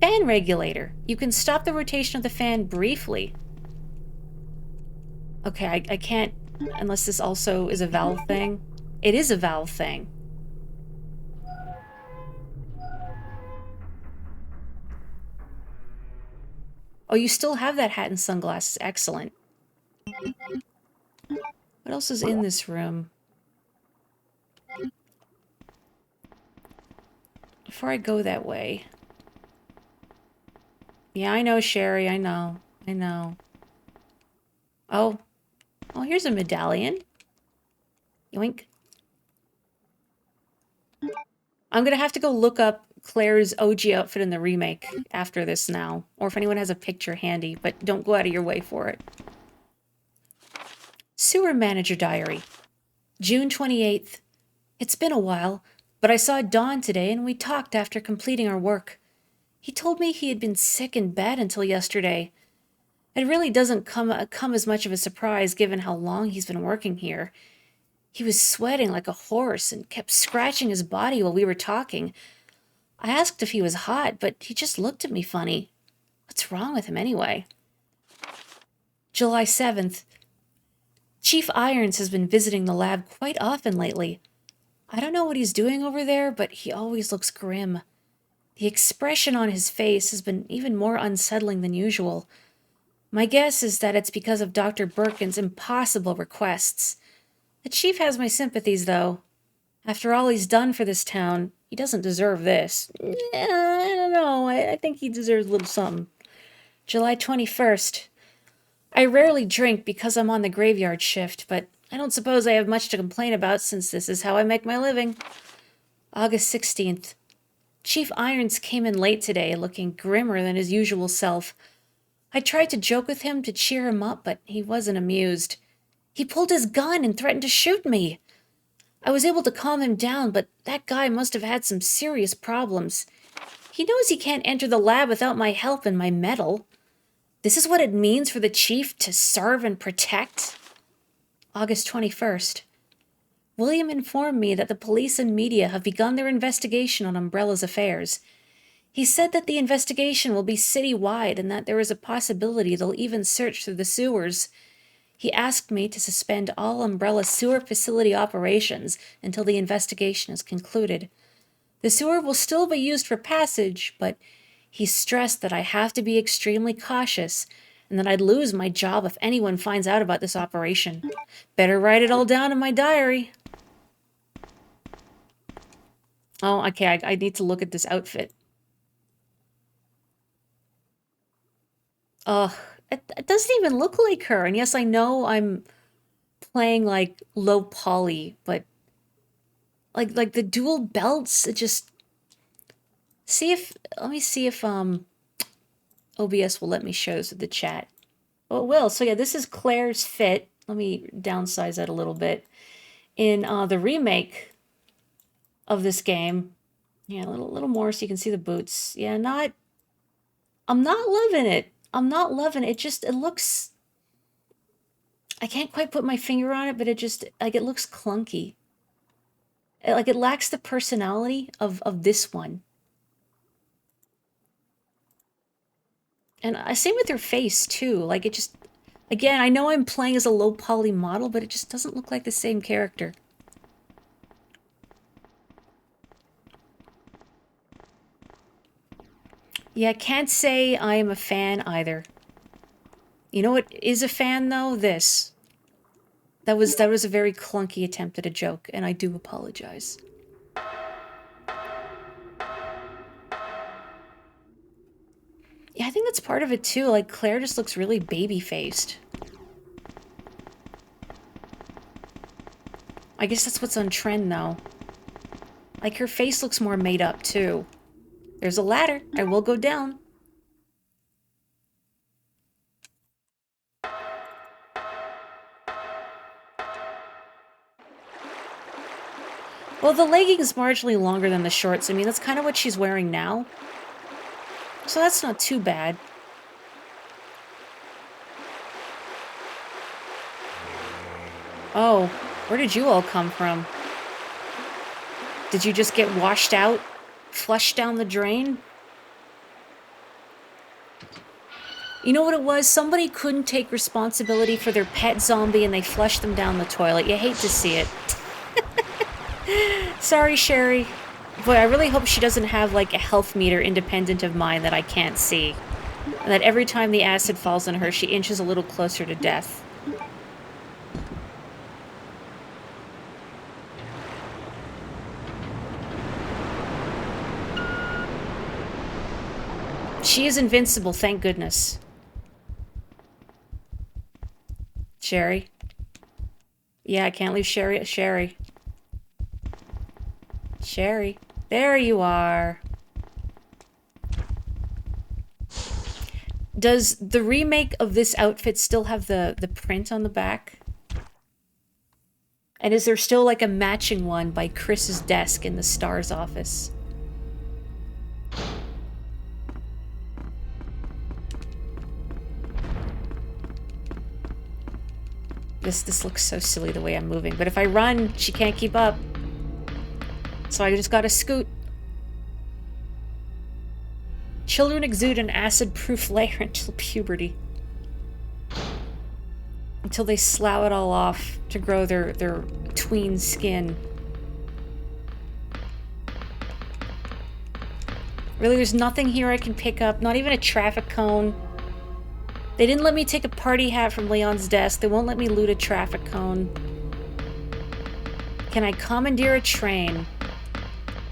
Fan regulator. You can stop the rotation of the fan briefly. Okay, I can't, unless this also is a valve thing. It is a valve thing. Oh, you still have that hat and sunglasses. Excellent. What else is in this room? Before I go that way. Yeah, I know, Sherry. I know. I know. Oh. Oh, here's a medallion. Yoink. I'm gonna have to go look up Claire's OG outfit in the remake after this now. Or if anyone has a picture handy, but don't go out of your way for it. Sewer Manager Diary. June 28th. It's been a while, but I saw Don today and we talked after completing our work. He told me he had been sick in bed until yesterday. It really doesn't come as much of a surprise given how long he's been working here. He was sweating like a horse and kept scratching his body while we were talking. I asked if he was hot, but he just looked at me funny. What's wrong with him anyway? July 7th. Chief Irons has been visiting the lab quite often lately. I don't know what he's doing over there, but he always looks grim. The expression on his face has been even more unsettling than usual. My guess is that it's because of Dr. Birkin's impossible requests. The chief has my sympathies, though. After all he's done for this town, he doesn't deserve this. I don't know. I think he deserves a little something. July 21st. I rarely drink because I'm on the graveyard shift, but I don't suppose I have much to complain about since this is how I make my living. August 16th. Chief Irons came in late today, looking grimmer than his usual self. I tried to joke with him to cheer him up, but he wasn't amused. He pulled his gun and threatened to shoot me. I was able to calm him down, but that guy must have had some serious problems. He knows he can't enter the lab without my help and my medal. This is what it means for the chief to serve and protect? August 21st. William informed me that the police and media have begun their investigation on Umbrella's affairs. He said that the investigation will be citywide and that there is a possibility they'll even search through the sewers. He asked me to suspend all Umbrella sewer facility operations until the investigation is concluded. The sewer will still be used for passage, but he stressed that I have to be extremely cautious and that I'd lose my job if anyone finds out about this operation. Better write it all down in my diary. Oh, okay, I need to look at this outfit. Ugh, it doesn't even look like her. And yes, I know I'm playing, like, low poly, but... Like the dual belts, it just... Let me see if, OBS will let me show this with the chat. Oh, it will. So yeah, this is Claire's fit. Let me downsize that a little bit. In, the remake of this game. Yeah, a little more so you can see the boots. Yeah, I'm not loving it. I'm not loving it. It looks... I can't quite put my finger on it, but it just, like, it looks clunky. Like, it lacks the personality of this one. And same with her face, too. Like, it just... Again, I know I'm playing as a low poly model, but it just doesn't look like the same character. Yeah, can't say I am a fan either. You know what is a fan, though? This. That was a very clunky attempt at a joke, and I do apologize. Yeah, I think that's part of it, too. Like, Claire just looks really baby-faced. I guess that's what's on trend, though. Like, her face looks more made up, too. There's a ladder. I will go down. Well, the legging is marginally longer than the shorts. I mean, that's kind of what she's wearing now. So that's not too bad. Oh, where did you all come from? Did you just get washed out? Flushed down the drain? You know what it was? Somebody couldn't take responsibility for their pet zombie and they flushed them down the toilet. You hate to see it. Sorry, Sherry. Boy, I really hope she doesn't have, like, a health meter independent of mine that I can't see. And that every time the acid falls on her, she inches a little closer to death. She is invincible, thank goodness. Sherry? Yeah, I can't leave Sherry. Sherry. Sherry. There you are. Does the remake of this outfit still have the print on the back? And is there still, like, a matching one by Chris's desk in the STARS office? This looks so silly the way I'm moving. But if I run, she can't keep up. So I just gotta scoot. Children exude an acid-proof layer until puberty. Until they slough it all off to grow their tween skin. Really, there's nothing here I can pick up. Not even a traffic cone. They didn't let me take a party hat from Leon's desk. They won't let me loot a traffic cone. Can I commandeer a train?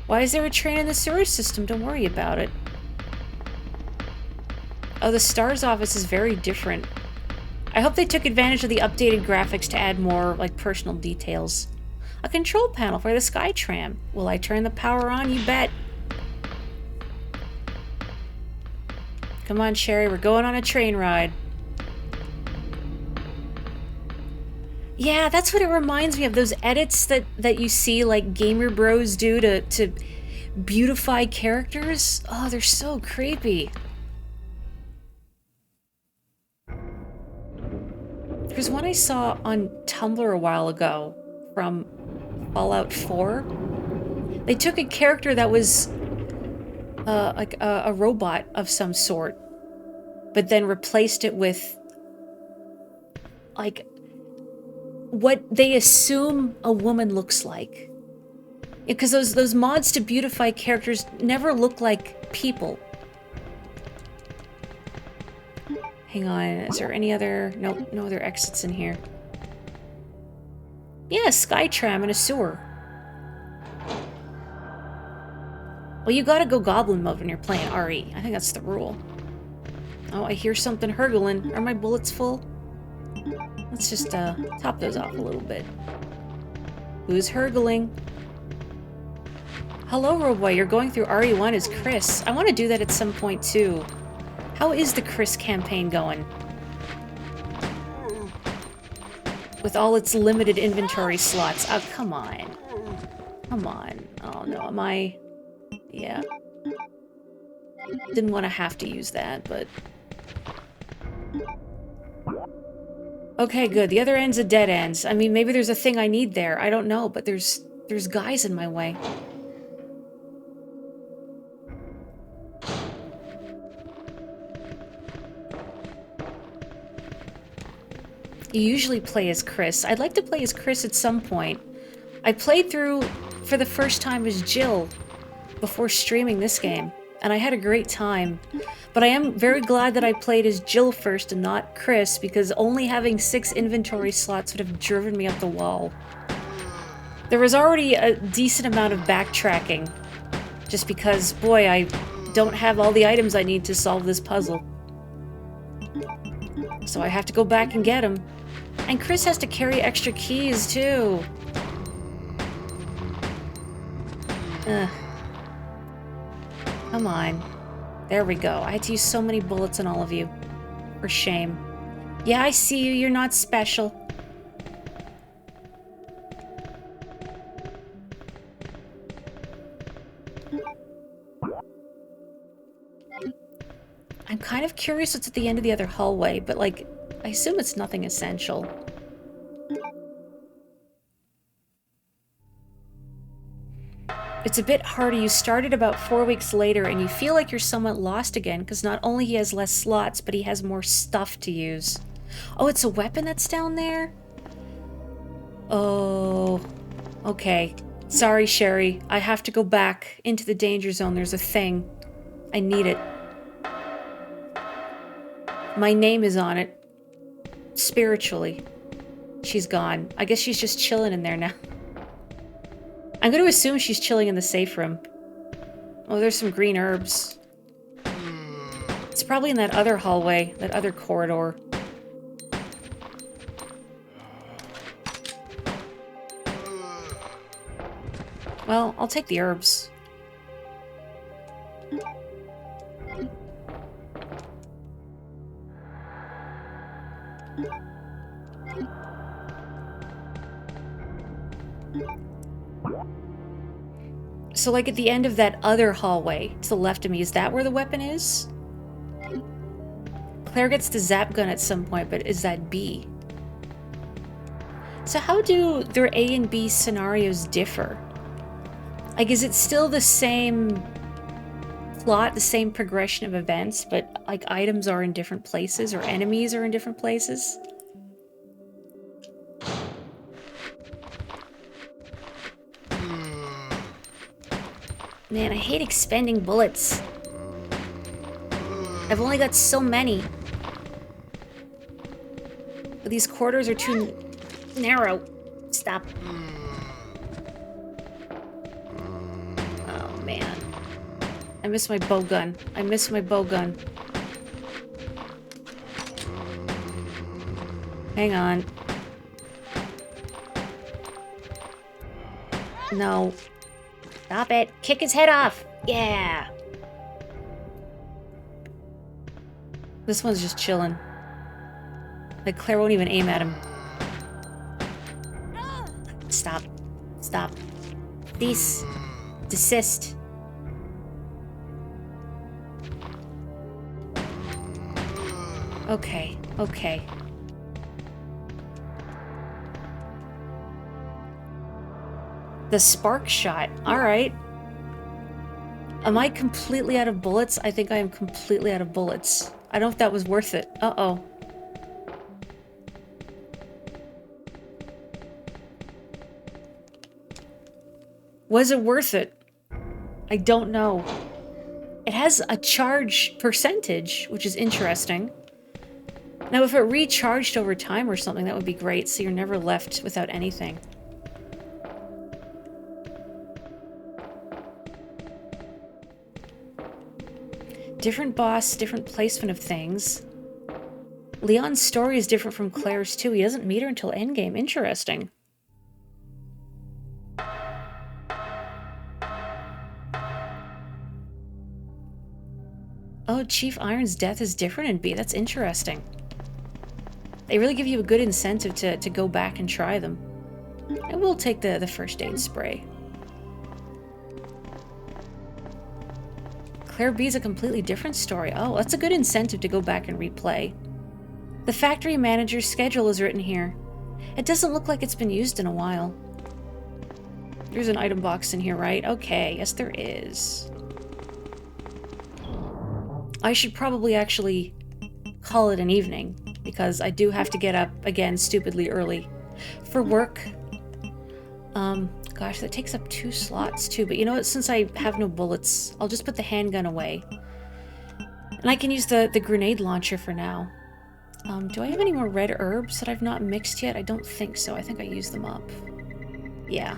Why is there a train in the sewer system? Don't worry about it. Oh, the STARS office is very different. I hope they took advantage of the updated graphics to add more, like, personal details. A control panel for the Skytram. Will I turn the power on? You bet. Come on, Sherry, we're going on a train ride. Yeah, that's what it reminds me of. Those edits that you see, like, gamer bros do to beautify characters. Oh, they're so creepy. There's one I saw on Tumblr a while ago from Fallout 4. They took a character that was like a robot of some sort, but then replaced it with like what they assume a woman looks like. Because those mods to beautify characters never look like people. Hang on, is there any other... Nope, no other exits in here. Yeah, Skytram in a sewer. Well, you gotta go goblin mode when you're playing RE. I think that's the rule. Oh, I hear something hurgling. Are my bullets full? Let's just top those off a little bit. Who's hurgling? Hello, Roboy. You're going through RE1 as Chris. I want to do that at some point, too. How is the Chris campaign going? With all its limited inventory slots. Oh, come on. Come on. Oh, no. Am I... Yeah. Didn't want to have to use that, but... Okay, good. The other end's a dead end. I mean, maybe there's a thing I need there. I don't know, but there's guys in my way. You usually play as Chris. I'd like to play as Chris at some point. I played through for the first time as Jill before streaming this game, and I had a great time. But I am very glad that I played as Jill first and not Chris, because only having 6 inventory slots would have driven me up the wall. There was already a decent amount of backtracking, just because, boy, I don't have all the items I need to solve this puzzle. So I have to go back and get them. And Chris has to carry extra keys, too. Ugh. Come on. There we go. I had to use so many bullets on all of you. For shame. Yeah, I see you. You're not special. I'm kind of curious what's at the end of the other hallway, but, like, I assume it's nothing essential. It's a bit harder. You started about 4 weeks later, and you feel like you're somewhat lost again, because not only he has less slots, but he has more stuff to use. Oh, it's a weapon that's down there? Oh, okay. Sorry, Sherry. I have to go back into the danger zone. There's a thing. I need it. My name is on it. Spiritually. She's gone. I guess she's just chilling in there now. I'm going to assume she's chilling in the safe room. Oh, there's some green herbs. It's probably in that other hallway, that other corridor. Well, I'll take the herbs. So, like, at the end of that other hallway, to the left of me, is that where the weapon is? Claire gets the zap gun at some point, but is that B? So how do their A and B scenarios differ? Like, is it still the same plot, the same progression of events, but, like, items are in different places, or enemies are in different places? Man, I hate expending bullets. I've only got so many. But these quarters are too narrow. Stop. Oh, man. I miss my bow gun. I miss my bow gun. Hang on. No. Stop it. Kick his head off. Yeah. This one's just chilling. Like, Claire won't even aim at him. Stop. Stop. Cease. Desist. Okay. Okay. The spark shot. Alright. Am I completely out of bullets? I think I am completely out of bullets. I don't know if that was worth it. Uh-oh. Was it worth it? I don't know. It has a charge percentage, which is interesting. Now, if it recharged over time or something, that would be great, so you're never left without anything. Different boss, different placement of things. Leon's story is different from Claire's, too. He doesn't meet her until endgame. Interesting. Oh, Chief Iron's death is different in B. That's interesting. They really give you a good incentive to go back and try them. I will take the first aid spray. Claire B is a completely different story. Oh, that's a good incentive to go back and replay. The factory manager's schedule is written here. It doesn't look like it's been used in a while. There's an item box in here, right? Okay, yes there is. I should probably actually call it an evening, because I do have to get up again stupidly early for work. Gosh, that takes up 2 slots too, but you know what, since I have no bullets, I'll just put the handgun away. And I can use the grenade launcher for now. Do I have any more red herbs that I've not mixed yet? I don't think so. I think I used them up. Yeah.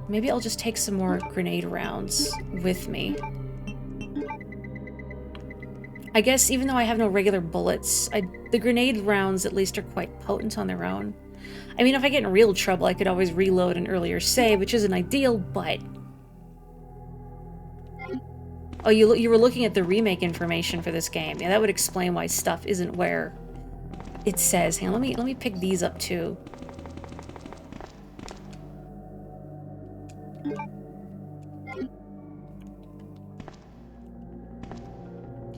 Maybe I'll just take some more grenade rounds with me. I guess even though I have no regular bullets, the grenade rounds at least are quite potent on their own. I mean, if I get in real trouble, I could always reload an earlier save, which isn't ideal, but... Oh, you were looking at the remake information for this game. Yeah, that would explain why stuff isn't where it says. Hang on, let me pick these up too.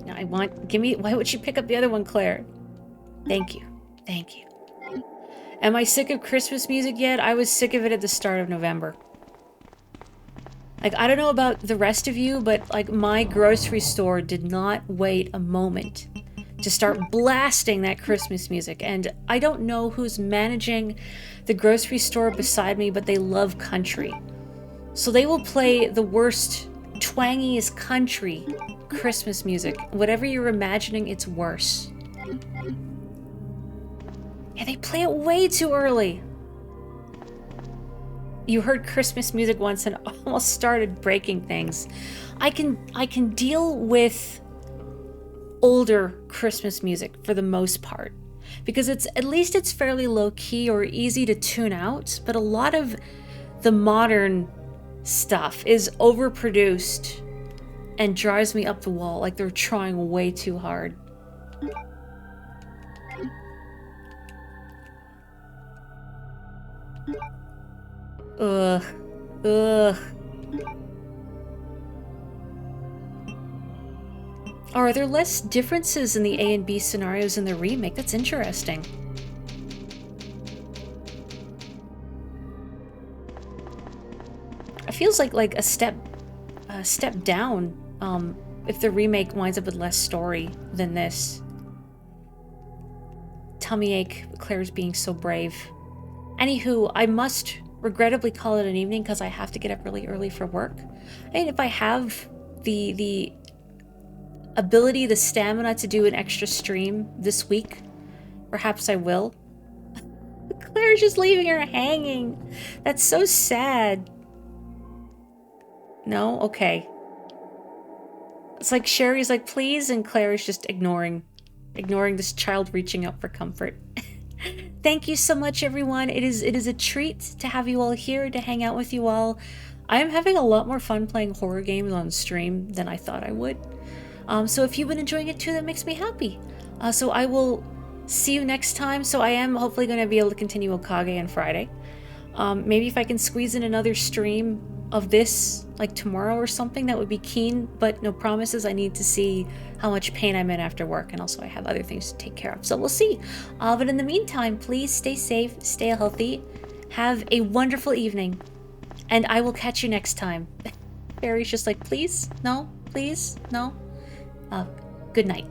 Now I want, why would you pick up the other one, Claire? Thank you. Thank you. Am I sick of Christmas music yet? I was sick of it at the start of November. Like, I don't know about the rest of you, but like my grocery store did not wait a moment to start blasting that Christmas music. And I don't know who's managing the grocery store beside me, but they love country. So they will play the worst, twangiest country Christmas music. Whatever you're imagining, it's worse. Yeah, they play it way too early. You heard Christmas music once and almost started breaking things. I can deal with older Christmas music for the most part, because at least it's fairly low key or easy to tune out, but a lot of the modern stuff is overproduced and drives me up the wall, like they're trying way too hard. Ugh. Ugh. Are there less differences in the A and B scenarios in the remake? That's interesting. It feels like a step down if the remake winds up with less story than this. Tummy ache, Claire's being so brave. Anywho, I must regrettably call it an evening because I have to get up really early for work. And if I have the ability, the stamina to do an extra stream this week, perhaps I will. Claire's just leaving her hanging. That's so sad. No? Okay. It's like Sherry's like, please, and Claire is just ignoring this child reaching up for comfort. Thank you so much, everyone. It is a treat to have you all here, to hang out with you all. I'm having a lot more fun playing horror games on stream than I thought I would. So if you've been enjoying it too, that makes me happy. So I will see you next time. So I am hopefully going to be able to continue Okage on Friday. Maybe if I can squeeze in another stream of this like tomorrow or something, that would be keen, but no promises. I need to see how much pain I'm in after work, and also I have other things to take care of, so we'll see. But in the meantime, please stay safe, stay healthy, have a wonderful evening, and I will catch you next time. Barry's just like, please, no, please, no. Good night.